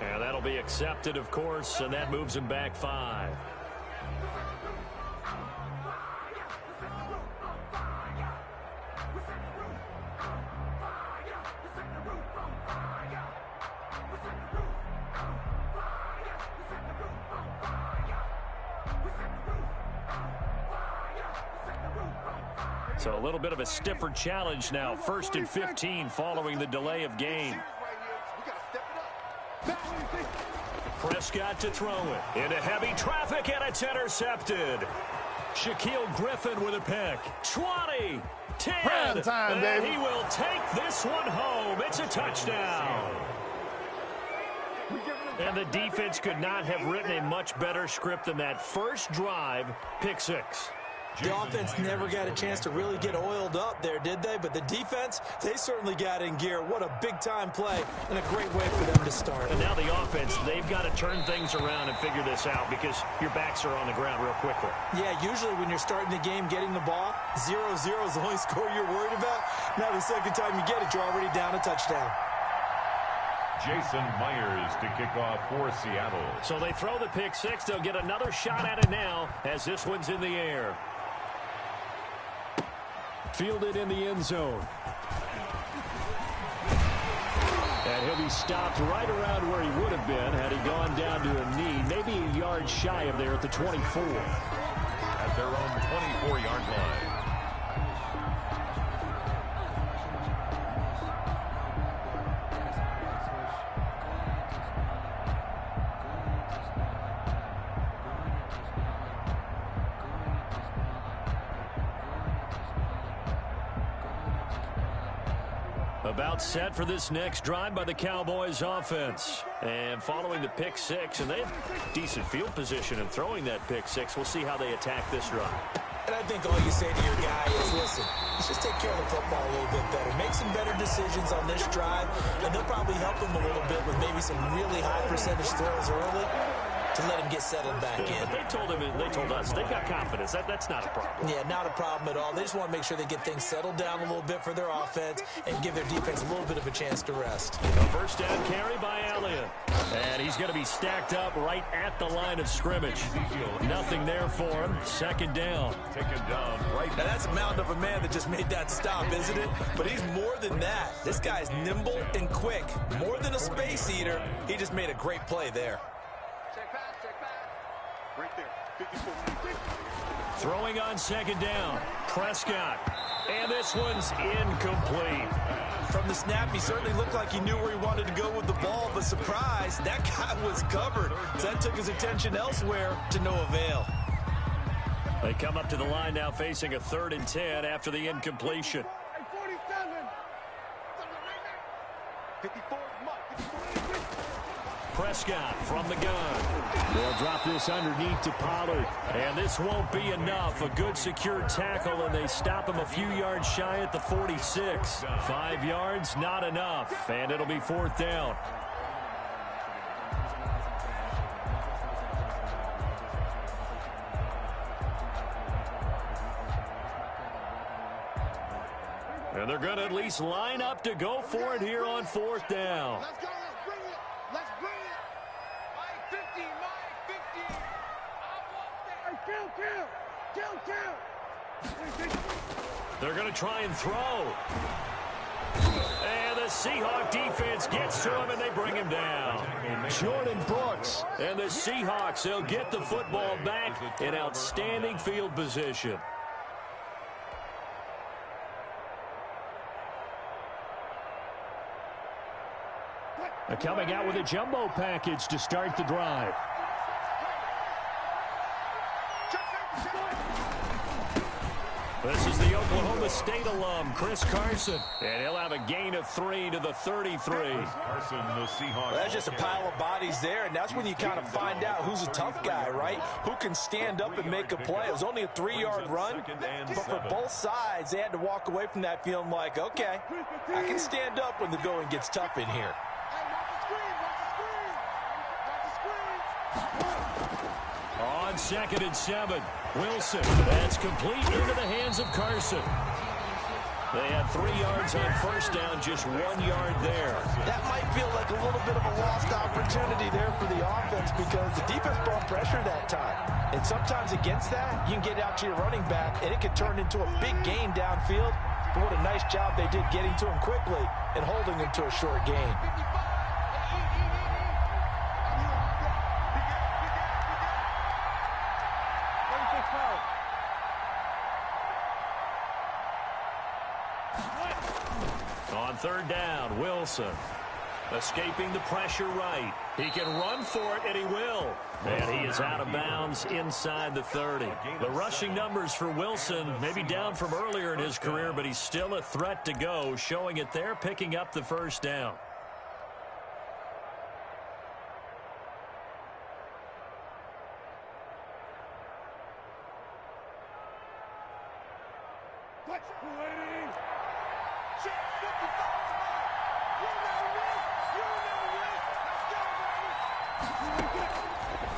Speaker 1: And that'll be accepted, of course, and that moves him back 5. So a little bit of a stiffer challenge now. 1st and 15 following the delay of game. Prescott to throw it. Into heavy traffic, and it's intercepted. Shaquille Griffin with a pick. 20, 10,
Speaker 7: Prime time,
Speaker 1: and
Speaker 7: baby.
Speaker 1: he will take this one home. It's a touchdown. And the defense could not have written a much better script than that first drive, pick 6.
Speaker 3: The offense never got a chance to really get oiled up there, did they? But the defense, they certainly got in gear. What a big-time play and a great way for them to start.
Speaker 1: And now the offense, they've got to turn things around and figure this out because your backs are on the ground real quickly. Yeah, usually when you're starting the game getting the ball, 0-0 is the only score you're worried about. Now the second time you get it, you're already down a touchdown.
Speaker 2: Jason Myers to kick off for Seattle.
Speaker 1: So they throw the pick six. They'll get another shot at it now as this one's in the air. Fielded in the end zone. And he'll be stopped right around where he would have been had he gone down to a knee, maybe a yard shy of there at the 24.
Speaker 2: At their own 24-yard line.
Speaker 1: About set for this next drive by the Cowboys offense. And following the pick six, and they have decent field position in throwing that pick six. We'll see how they attack this drive.
Speaker 3: And I think all you say to your guy is, listen, let's just take care of the football a little bit better. Make some better decisions on this drive, and they'll probably help him a little bit with maybe some really high percentage throws early to let him get settled back in.
Speaker 1: But they told him, they told us, they've got confidence. That's not a problem.
Speaker 3: Yeah, not a problem at all. They just want to make sure they get things settled down a little bit for their offense and give their defense a little bit of a chance to rest.
Speaker 1: A first down carry by Elliott. And he's going to be stacked up right at the line of scrimmage. Nothing there for him. Second down.
Speaker 2: Taken down right.
Speaker 3: Now that's a mountain of a man that just made that stop, isn't it? But he's more than that. This guy's nimble and quick. More than a space eater. He just made a great play there.
Speaker 4: Right there. 54.
Speaker 1: Throwing on second down. Prescott. And this one's incomplete.
Speaker 3: From the snap, he certainly looked like he knew where he wanted to go with the ball, but surprise, that guy was covered. So that took his attention elsewhere to no avail.
Speaker 1: They come up to the line now facing a 3rd and 10 after the incompletion.
Speaker 4: 54.
Speaker 1: Prescott from the gun. They'll drop this underneath to Pollard. And this won't be enough. A good secure tackle, and they stop him a few yards shy at the 46. 5 yards, not enough. And it'll be 4th down. And they're going to at least line up to go for it here on 4th down.
Speaker 4: Let's go. Let's bring it. Let's bring it. My 50. My 50. I want that. Kill.
Speaker 1: They're going to try and throw. And the Seahawk defense gets to him, and they bring him down. Jordan Brooks. And the Seahawks, they'll get the football back in outstanding field position. Coming out with a jumbo package to start the drive. This is the Oklahoma State alum, Chris Carson. And he'll have a gain of 3 to the 33.
Speaker 2: Carson, the Seahawks.
Speaker 3: Well, that's just a pile of bodies there, and that's when you kind of find out who's a tough guy, right? Who can stand up and make a play. It was only a 3-yard run, but for both sides, they had to walk away from that feeling like, okay, I can stand up when the going gets tough in here.
Speaker 1: On 2nd and 7, Wilson. That's complete into the hands of Carson. They had 3 yards on first down, just 1 yard there.
Speaker 3: That might feel like a little bit of a lost opportunity there for the offense because the defense brought pressure that time. And sometimes against that, you can get out to your running back, and it can turn into a big gain downfield. But what a nice job they did getting to him quickly and holding him to a short gain.
Speaker 1: On 3rd down, Wilson. Escaping the pressure right. He can run for it, and he will. And he is out of bounds inside the 30. The rushing numbers for Wilson maybe down from earlier in his career, but he's still a threat to go, showing it there, picking up the first down.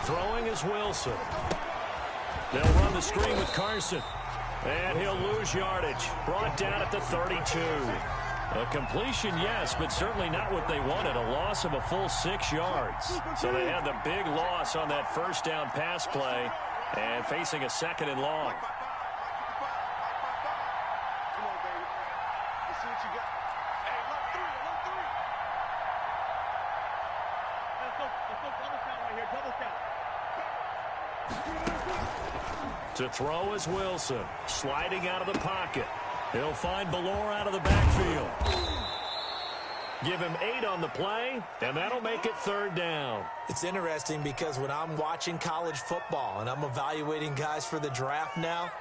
Speaker 1: Throwing is Wilson. They'll run the screen with Carson. And he'll lose yardage. Brought down at the 32. A completion, yes, but certainly not what they wanted. A loss of a full 6 yards. So they had the big loss on that first down pass play and facing a 2nd and long. To throw is Wilson, sliding out of the pocket. He'll find Ballore out of the backfield. Give him 8 on the play, and that'll make it 3rd down.
Speaker 3: It's interesting because when I'm watching college football and I'm evaluating guys for the draft now,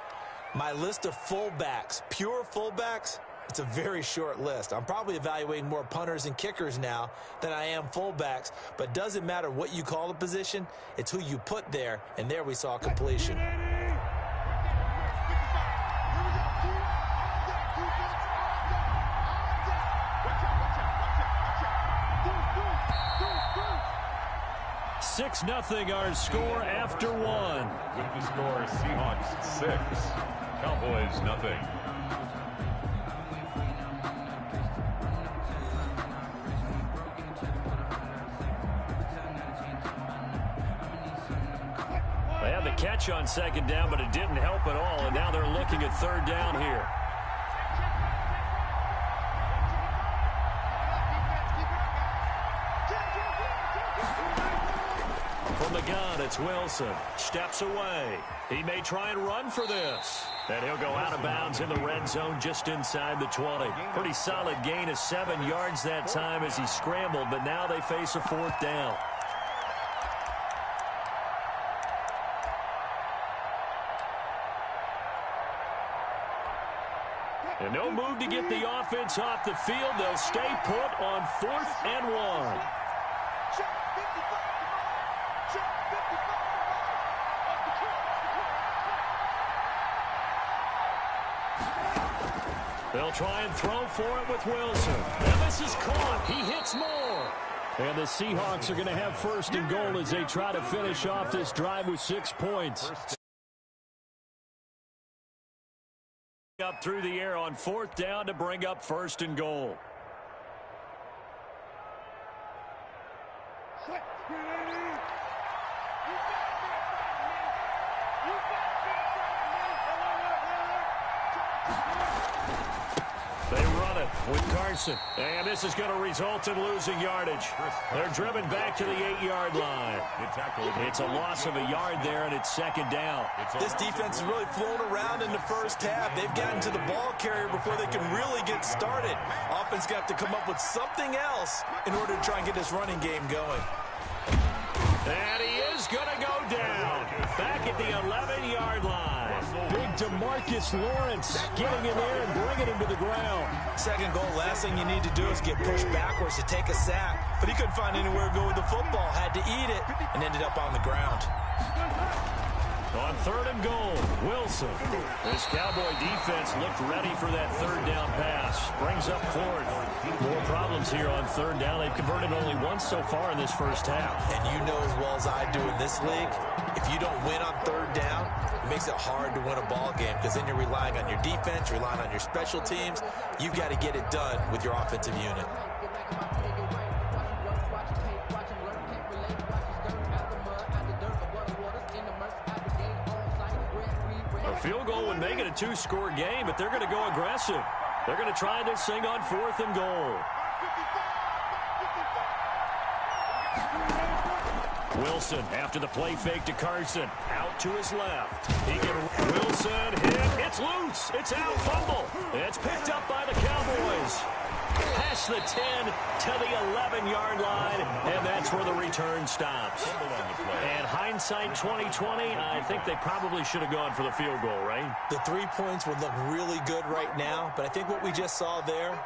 Speaker 3: my list of fullbacks, pure fullbacks, it's a very short list. I'm probably evaluating more punters and kickers now than I am fullbacks, but it doesn't matter what you call the position, it's who you put there, and there we saw completion.
Speaker 1: Six nothing our score after 1.
Speaker 2: With the score, Seahawks 6, Cowboys nothing.
Speaker 1: They had the catch on 2nd down, but it didn't help at all, and now they're looking at 3rd down here. From the gun, it's Wilson. Steps away. He may try and run for this. And he'll go out of bounds in the red zone just inside the 20. Pretty solid gain of 7 yards that time as he scrambled, but now they face a 4th down. And no move to get the offense off the field. They'll stay put on 4th and 1. They'll try and throw for it with Wilson. And this is caught. He hits more. And the Seahawks are going to have 1st and goal as they try to finish off this drive with 6 points. Up through the air on 4th down to bring up 1st and goal. They run it with Carson. And this is going to result in losing yardage. They're driven back to the 8-yard line. It's a loss of a yard there, and it's 2nd down.
Speaker 3: This defense has really flown around in the first half. They've gotten to the ball carrier before they can really get started. Offense got to come up with something else in order to try and get this running game going.
Speaker 1: And he is going to go down. Back at the 11-yard line. Big DeMarcus Lawrence getting in there and bringing him to the ground. 2nd goal, last thing you need to do is get pushed backwards to take a sack. But he couldn't find anywhere to go with the football. Had to eat it and ended up on the ground. On 3rd and goal, Wilson. This Cowboy defense looked ready for that 3rd down pass. Brings up 4th. More problems here on 3rd down. They've converted only once so far in this first half.
Speaker 3: And you know as well as I do in this league, if you don't win on 3rd down, it makes it hard to win a ball game because then you're relying on your defense, you're relying on your special teams. You've got to get it done with your offensive unit.
Speaker 1: A field goal would make it a 2-score game, but they're going to go aggressive. They're going to try this thing on 4th and goal. Wilson after the play fake to Carson. Out to his left. He can Wilson hit. It's loose. It's out. Fumble. It's picked up by the Cowboys. Past the 10 to the 11-yard line, and that's where the return stops. And hindsight 2020, I think they probably should have gone for the field goal, right?
Speaker 3: The 3 points would look really good right now, but I think what we just saw there,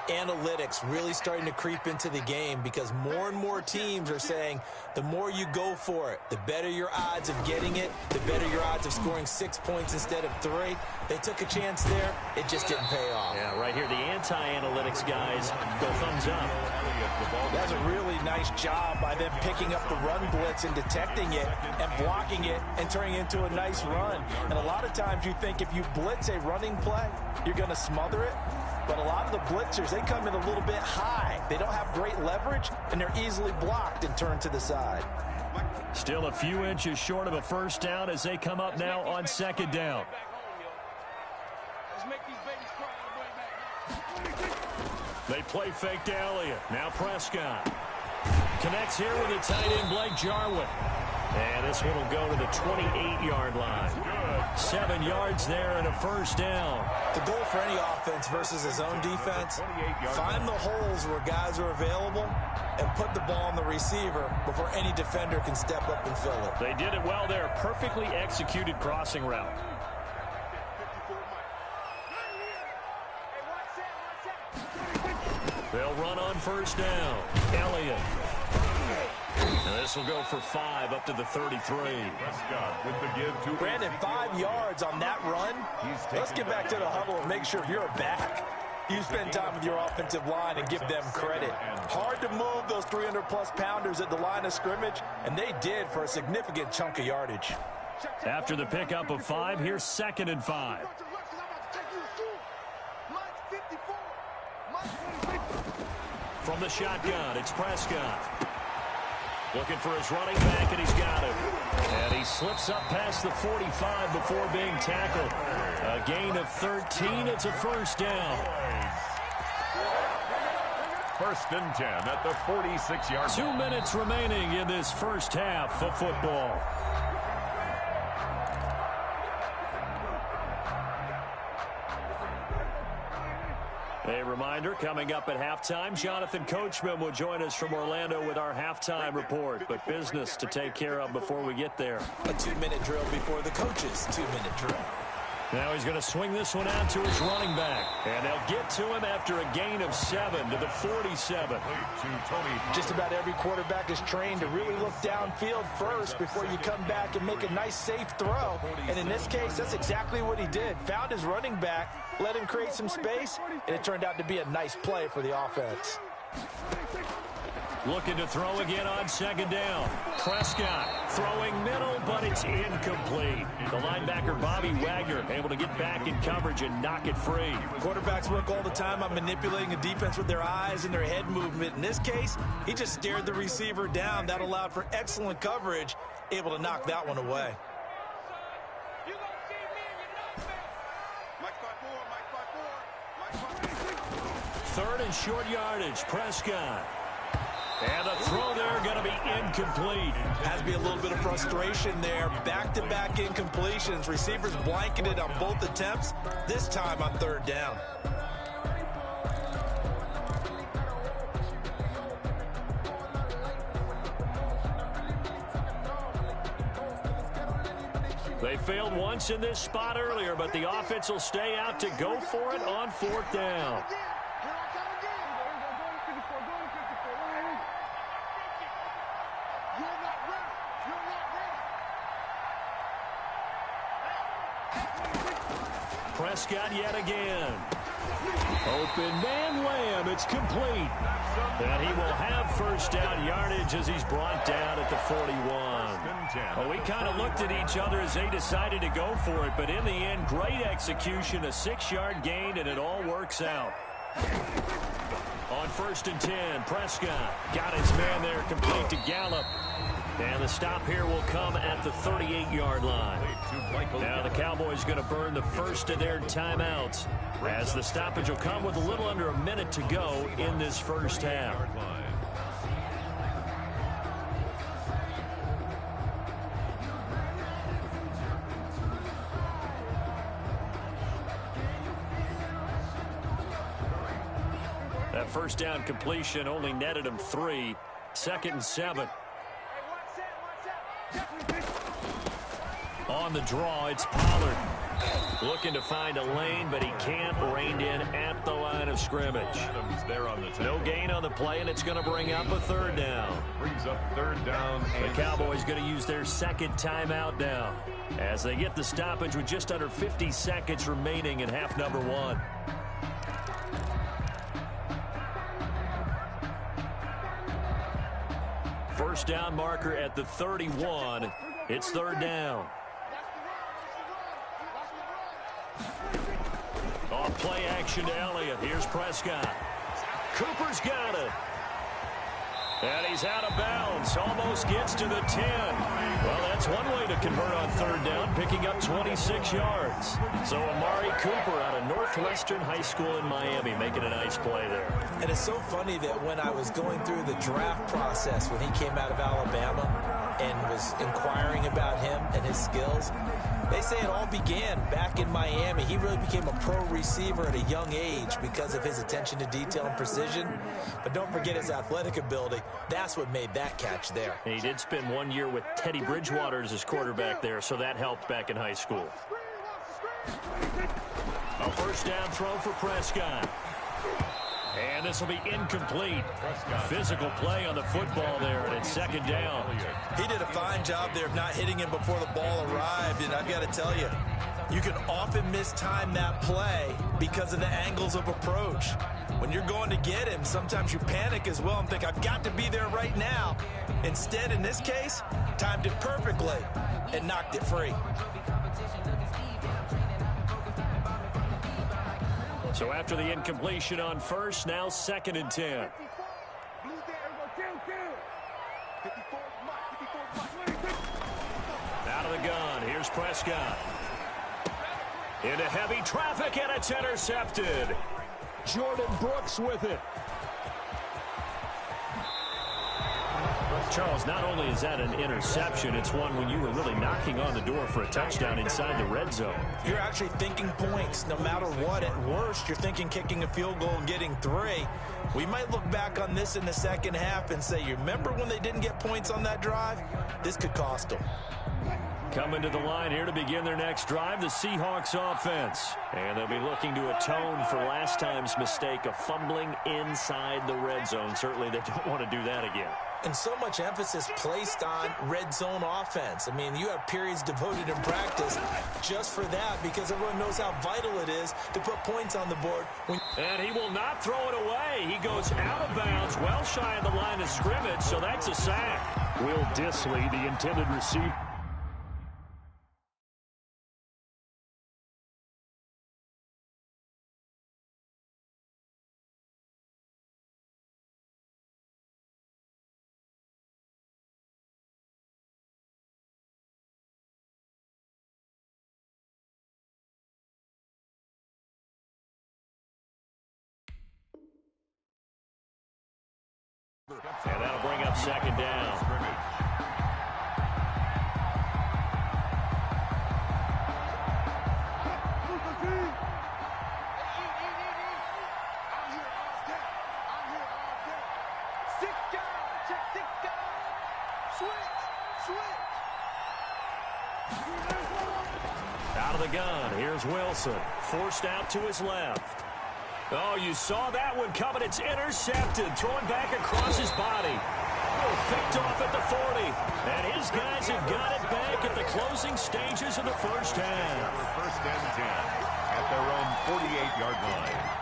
Speaker 3: analytics really starting to creep into the game because more and more teams are saying the more you go for it, the better your odds of getting it, the better your odds of scoring 6 points instead of 3. They took a chance there. It just didn't pay off.
Speaker 1: Yeah, right here, the anti-analytics guys, tackle. Thumbs up.
Speaker 3: That's a really nice job by them picking up the run blitz and detecting it and blocking it and turning it into a nice run. And a lot of times you think if you blitz a running play, you're going to smother it. But a lot of the blitzers, they come in a little bit high. They don't have great leverage, and they're easily blocked and turned to the side.
Speaker 1: Still a few inches short of a first down as they come up now on second down. They play fake to Elliott. Now Prescott. Connects here with the tight end, Blake Jarwin. And this one will go to the 28-yard line. 7 yards there and a first down.
Speaker 3: The goal for any offense versus a zone defense, find the holes where guys are available and put the ball on the receiver before any defender can step up and fill it.
Speaker 1: They did it well there. Perfectly executed crossing route. They'll run on first down. Elliott. And this will go for 5 up to the 33.
Speaker 2: Prescott with the give to
Speaker 3: Brandon, 5 yards on that run. Let's get back to the huddle and make sure you're back. You spend time with your offensive line and give them credit. Hard to move those 300-plus pounders at the line of scrimmage, and they did for a significant chunk of yardage.
Speaker 1: After the pickup of 5, here's 2nd and 5. From the shotgun, it's Prescott. Looking for his running back, and he's got it. And he slips up past the 45 before being tackled. A gain of 13. It's a first down.
Speaker 2: 1st and 10 at the 46-yard line.
Speaker 1: 2 minutes remaining in this first half of football. A reminder, coming up at halftime, Jonathan Coachman will join us from Orlando with our halftime report. But business to take care of before we get there.
Speaker 3: A 2-minute drill before the coach's 2-minute drill.
Speaker 1: Now he's going to swing this one out to his running back. And they'll get to him after a gain of 7 to the 47.
Speaker 3: Just about every quarterback is trained to really look downfield first before you come back and make a nice, safe throw. And in this case, that's exactly what he did. Found his running back, let him create some space, and it turned out to be a nice play for the offense.
Speaker 1: Looking to throw again on second down. Prescott throwing middle, but it's incomplete. The linebacker, Bobby Wagner, able to get back in coverage and knock it free.
Speaker 3: Quarterbacks work all the time on manipulating a defense with their eyes and their head movement. In this case, he just stared the receiver down. That allowed for excellent coverage, able to knock that one away.
Speaker 1: Third and short yardage, Prescott. And the throw there going to be incomplete.
Speaker 3: Has to be a little bit of frustration there. Back-to-back incompletions. Receivers blanketed on both attempts, this time on 3rd down.
Speaker 1: They failed once in this spot earlier, but the offense will stay out to go for it on 4th down. Prescott yet again. Open man Lamb. It's complete. And he will have first down yardage as he's brought down at the 41. Well, we kind of looked at each other as they decided to go for it, but in the end, great execution, a 6-yard gain, and it all works out. On 1st and 10, Prescott got his man there, complete to Gallup. And the stop here will come at the 38-yard line. Now the Cowboys going to burn the first of their timeouts as the stoppage will come with a little under a minute to go in this first half. That first down completion only netted him 3. 2nd and 7. On the draw, it's Pollard. Looking to find a lane, but he can't. Reined in at the line of scrimmage. No gain on the play, and it's going to bring up a 3rd down.
Speaker 2: Brings up 3rd down.
Speaker 1: The Cowboys going to use their 2nd timeout now as they get the stoppage with just under 50 seconds remaining in half number 1. First down marker at the 31. It's third down. Off play action to Elliott. Here's Prescott. Cooper's got it. And he's out of bounds. Almost gets to the 10. Well, that's one way to convert on third down, picking up 26 yards. So Amari Cooper out of Northwestern High School in Miami making a nice play there.
Speaker 3: And it's so funny that when I was going through the draft process when he came out of Alabama and was inquiring about him and his skills, they say it all began back in Miami. He really became a pro receiver at a young age because of his attention to detail and precision. But don't forget his athletic ability. That's what made that catch there.
Speaker 1: And he did spend 1 year with Teddy Bridgewater as his quarterback there, so that helped back in high school. A first down throw for Prescott. And this will be incomplete. Physical play on the football there, and it's second down.
Speaker 3: He did a fine job there of not hitting him before the ball arrived, and I've got to tell you, you can often mistime that play because of the angles of approach. When you're going to get him, sometimes you panic as well and think, I've got to be there right now. Instead, in this case, timed it perfectly and knocked it free.
Speaker 1: So after the incompletion on first, now second and 10. Out of the gun, here's Prescott. Into heavy traffic, and it's intercepted. Jordan Brooks with it. Charles, not only is that an interception, it's one when you were really knocking on the door for a touchdown inside the red zone.
Speaker 3: You're actually thinking points no matter what. At worst, you're thinking kicking a field goal and getting 3. We might look back on this in the second half and say, you remember when they didn't get points on that drive? This could cost them.
Speaker 1: Coming to the line here to begin their next drive, the Seahawks offense. And they'll be looking to atone for last time's mistake of fumbling inside the red zone. Certainly they don't want to do that again.
Speaker 3: And so much emphasis placed on red zone offense. I mean, you have periods devoted in practice just for that because everyone knows how vital it is to put points on the board.
Speaker 1: And he will not throw it away. He goes out of bounds, well shy of the line of scrimmage, so that's a sack. Will Dissly, the intended receiver. And that'll bring up second down. Out of the gun, here's Wilson. Forced out to his left. Oh, you saw that one coming. It's intercepted. Throwing back across his body. Oh, picked off at the 40. And his guys have got it back at the closing stages of the first half.
Speaker 2: First and 10 at their own 48-yard line.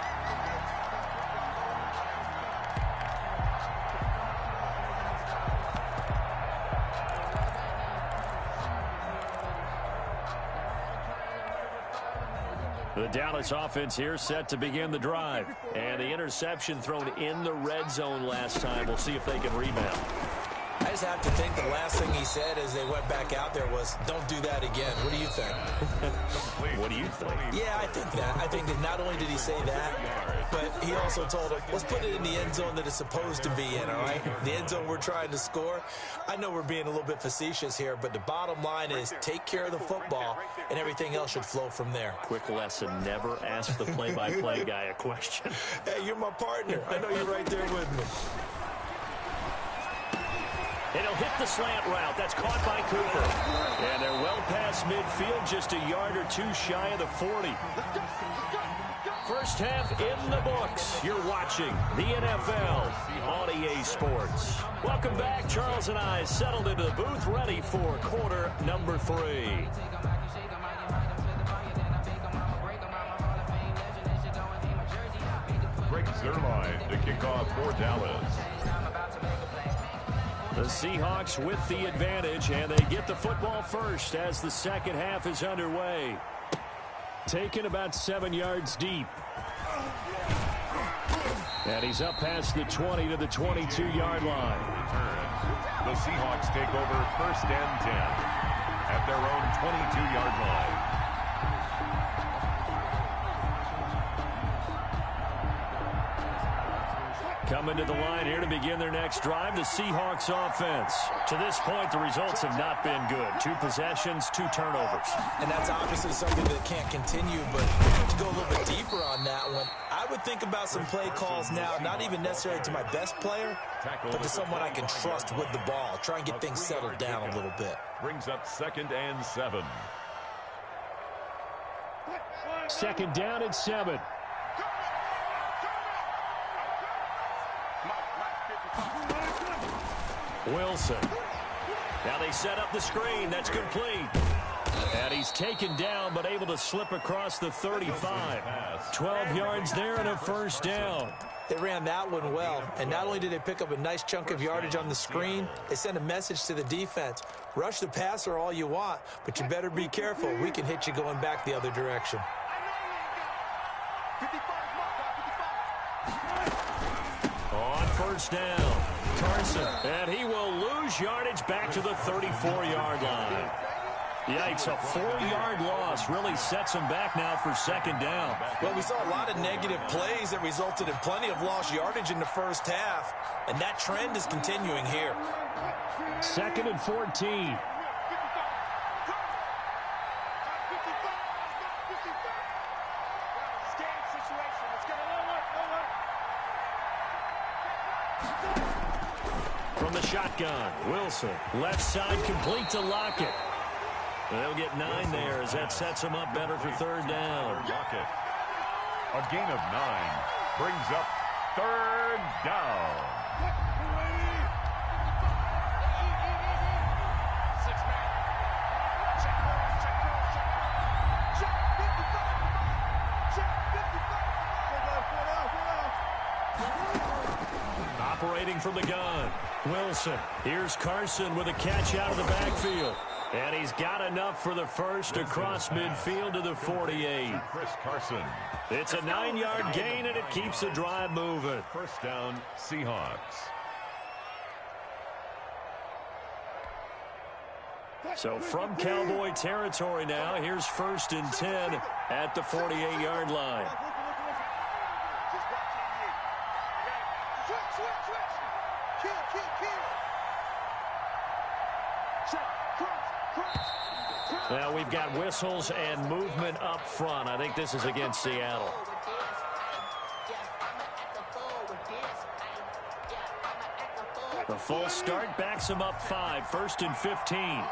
Speaker 1: The Dallas offense here set to begin the drive. And the interception thrown in the red zone last time. We'll see if they can rebound.
Speaker 3: I just have to think the last thing he said as they went back out there was, don't do that again. What do you think?
Speaker 1: What do you think?
Speaker 3: Yeah, I think that. I think that not only did he say that, but he also told him, let's put it in the end zone that it's supposed to be in, all right? The end zone we're trying to score. I know we're being a little bit facetious here, but the bottom line is take care of the football, and everything else should flow from there.
Speaker 1: Quick lesson, never ask the play-by-play guy a question.
Speaker 3: Hey, you're my partner. I know you're right there with me.
Speaker 1: It'll hit the slant route. That's caught by Cooper. And they're well past midfield, just a yard or two shy of the 40. First half in the books. You're watching the NFL on EA Sports. Welcome back. Charles and I settled into the booth, ready for quarter number 3.
Speaker 2: Greg Zuerlein to kick off for Dallas.
Speaker 1: The Seahawks with the advantage, and they get the football first as the second half is underway. Taken about 7 yards deep. And he's up past the 20 to the 22-yard line.
Speaker 2: The Seahawks take over first and 10 at their own 22-yard line.
Speaker 1: Coming to the line here to begin their next drive, the Seahawks offense. To this point, the results have not been good. 2 possessions, 2 turnovers.
Speaker 3: And that's obviously something that can't continue, but to go a little bit deeper on that one, I would think about some play calls now, not even necessarily to my best player, but to someone I can trust with the ball. Try and get things settled down a little bit.
Speaker 2: Brings up 2nd and 7.
Speaker 1: 2nd down and 7. Wilson. Now they set up the screen. That's complete. And he's taken down, but able to slip across the 35. 12 yards there and a first down.
Speaker 3: They ran that one well, and not only did they pick up a nice chunk of yardage on the screen, they sent a message to the defense. Rush the passer all you want, but you better be careful. We can hit you going back the other direction.
Speaker 1: On first down, Carson, and he will lose yardage back to the 34-yard line. Yikes, a 4-yard loss really sets him back now for 2nd down.
Speaker 3: Well, we saw a lot of negative plays that resulted in plenty of lost yardage in the first half, and that trend is continuing here.
Speaker 1: 2nd and 14. From the shotgun, Wilson, left side complete to Lockett. They'll get 9 there as that sets him up better for 3rd down.
Speaker 2: Lockett. A gain of 9 brings up 3rd down.
Speaker 1: Operating from the gun, Wilson. Here's Carson with a catch out of the backfield. And he's got enough for the first across midfield to the 48.
Speaker 2: Chris Carson.
Speaker 1: It's a 9-yard gain, and it keeps the drive moving.
Speaker 2: First down, Seahawks.
Speaker 1: So from Cowboy territory now, here's 1st and 10 at the 48-yard line. Now we've got whistles and movement up front. I think this is against Seattle. The full start backs him up 5, 1st and 15.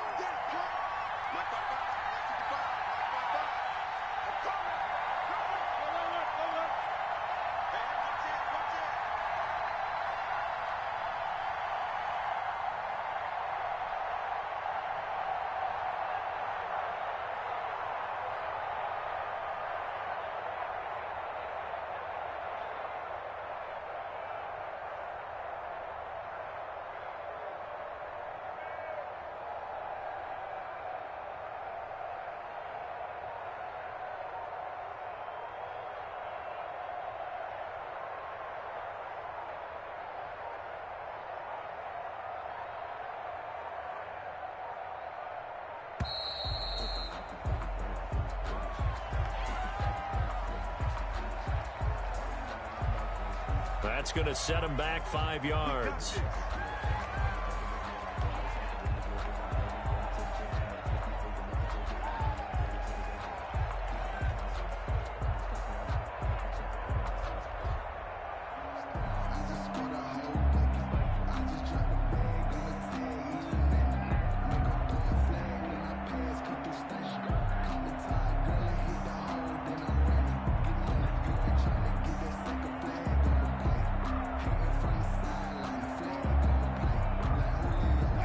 Speaker 1: That's going to set him back 5 yards.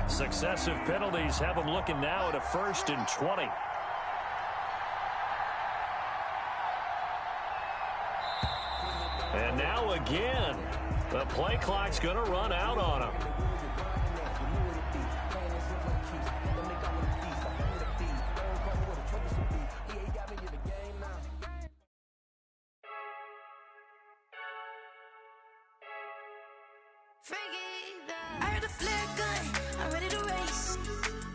Speaker 1: Successive penalties have them looking now at a 1st and 20. And now again, the play clock's going to run out on him.
Speaker 7: I heard the flare gun, I'm ready to race.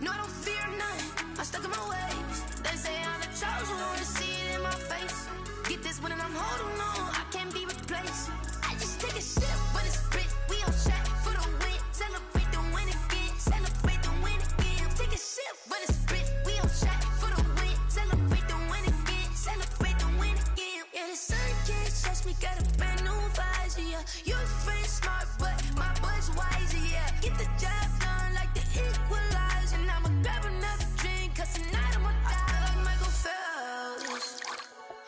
Speaker 7: No, I don't fear none, I'm stuck in my ways. They say I'm the chosen one, to see it in my face. Get this one and I'm holding on, I can't be replaced. I just take a sip, but it's spit, we on track for the win. Celebrate the win again, celebrate the win again. Take a sip, but it's spit, we on track for the win. Celebrate the win again, celebrate the win again. Yeah, the sun can't touch me, got a brand new visor, yeah. Your friend's smart, but my boy's wiser, yeah. Get the job done like the equalizer. And I'ma grab another drink, cause tonight I'ma die like Michael Phelps.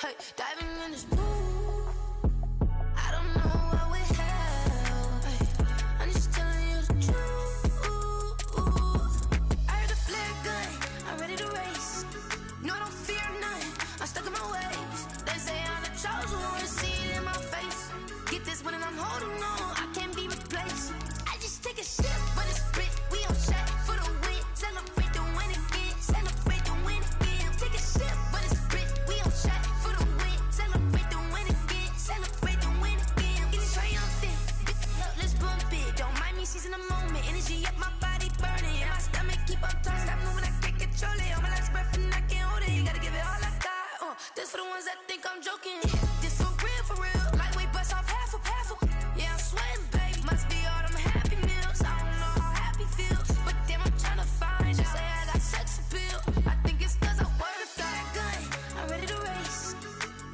Speaker 7: Hey, diving in this pool, I don't know what we have. Hey, I'm just telling you the truth. I heard the flare gun, I'm ready to race. No, I don't fear none, I'm stuck in my ways. They say I'm the chosen one, to see it in my face. Get this one and I'm holding on, I can't be replaced. I just take a sip, but it's spit, we on track for the win. Celebrate the win again, celebrate the win again. Take a sip, but it's spit, we on track for the win. Celebrate the win again, celebrate the win again. Getting triumphant, let's bump it. Don't mind me seizing the moment, energy up my body burning. My stomach keep up turning, stop moving, I can't control it. On my last breath and I can't hold it. You gotta give it all I got. This for the ones that think I'm joking. This for real, lightweight bust off half a. Yeah, I'm sweating, baby. Must be all them happy meals. I don't know how happy feels, but damn, I'm tryna find you. Say I got sex appeal. I think it's cause I work that gun. I'm ready to race.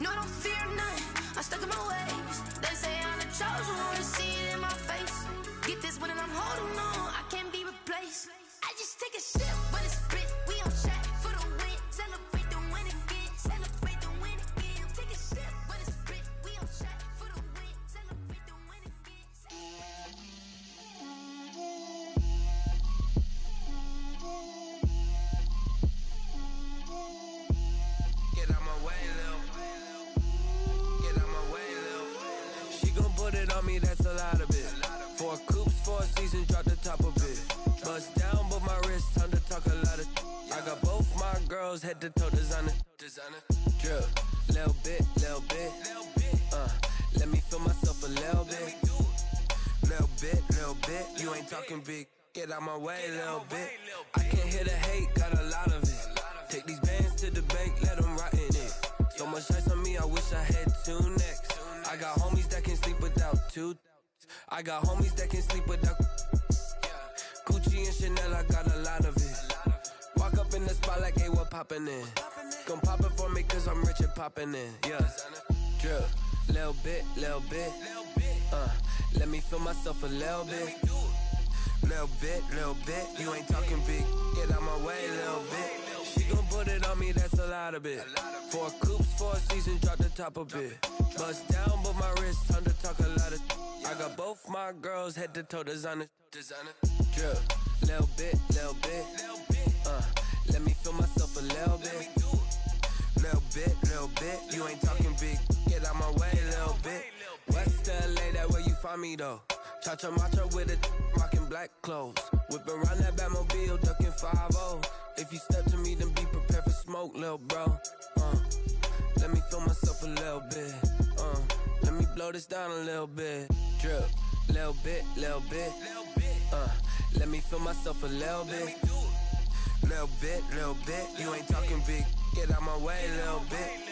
Speaker 7: No, I don't fear none, I'm stuck in my ways. They say I'm the chosen one, to see it in my face. Get this one and I'm holding on, I can't be replaced. I just take a sip, but it's spit, we on track for the win. Celebrate the win again, celebrate the win again. Take a sip, but it's spit, we on track for the win. Celebrate the win again.
Speaker 6: Get out my way, Lil. Get out my way, Lil. She gon' put it on me, that's a lot of it. 4 coops, 4 seasons, drop the top of it. Bust down, but my wrist, time to talk a lot of. I got both my girls, head to toe designer. Drip, little bit. Let me feel myself a little bit. Little bit. You ain't talking big. Get out my way, little bit. I can't hear the hate, got a lot of it. Take these bands to the bank, let them rot in it. So much ice on me, I wish I had 2 necks. I got homies that can sleep without 2. I got homies that can sleep without Gucci and Chanel, I got a lot of it. Walk up in the spot like, hey, what poppin' in? Gon' pop it for me cause I'm rich and poppin' in. Yeah, drip, little bit. Let me feel myself a little bit. Little bit. You ain't talking big. Get out my way, little bit. She gon' put it on me, that's a lot of it. 4 coops, 4 seasons, drop the top of it. Bust down, but my wrist, time to talk a lot of. I got both my girls, head to toe designer. Drip, little bit. Let me feel myself a little bit. Little bit. You ain't talking big. Get out my way, little bit. West LA, that where you find me though. Cha-cha matcha with it, rockin' black clothes. Whip around that Batmobile, ducking 5-0. If you step to me, then be prepared for smoke, lil' bro. Let me feel myself a little bit. Let me blow this down a little bit. Drip, little bit. Let me feel myself a little bit. Little bit. You ain't talking big. Get out my way, little bit.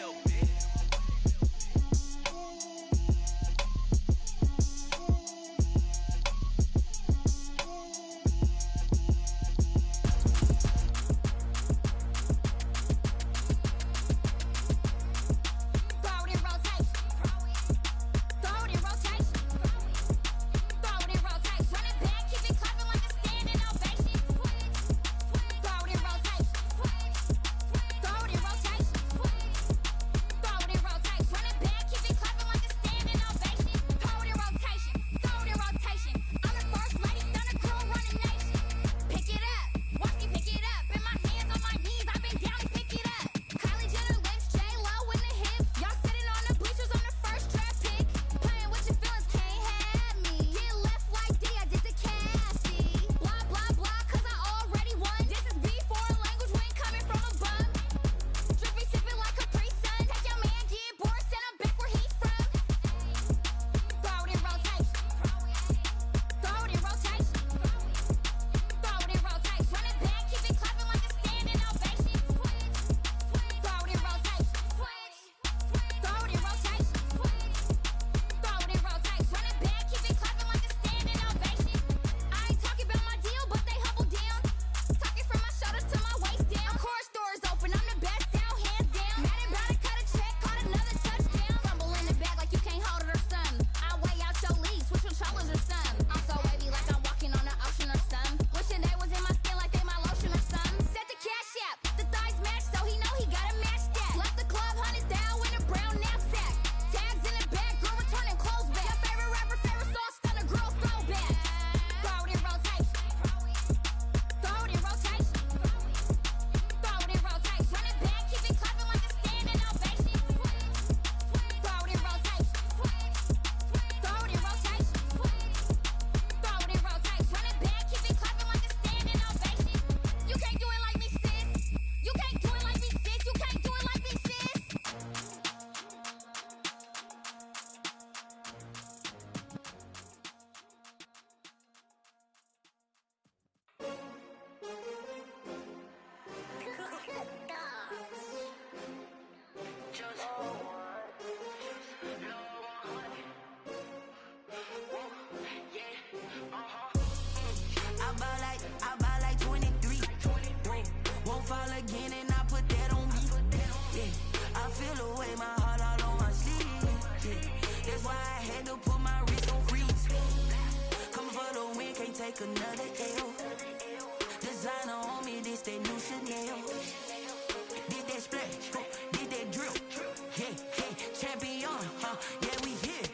Speaker 8: take another L. Designer on me, this that new Chanel. Did that splash, did that drip. Yeah, champion, yeah, we here.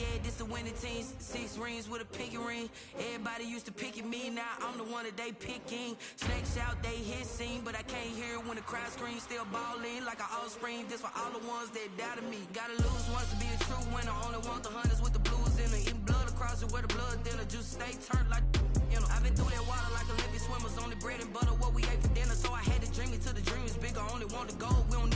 Speaker 8: Yeah, this the winning teams. 6 rings with a pinky ring. Everybody used to pick at me, now I'm the one that they picking. Snakes out, they hissing, but I can't hear when the crowd screams. Still balling like an offspring. This for all the ones that doubted me. Gotta lose once to be a true winner. Only want the hunters with the blues in it. Eating blood across it where the blood thinner. Juice stay turned like you know. I've been through that water like Olympic swimmers. Only bread and butter what we ate for dinner. So I had to dream it till the dream is bigger. Only want to go, we don't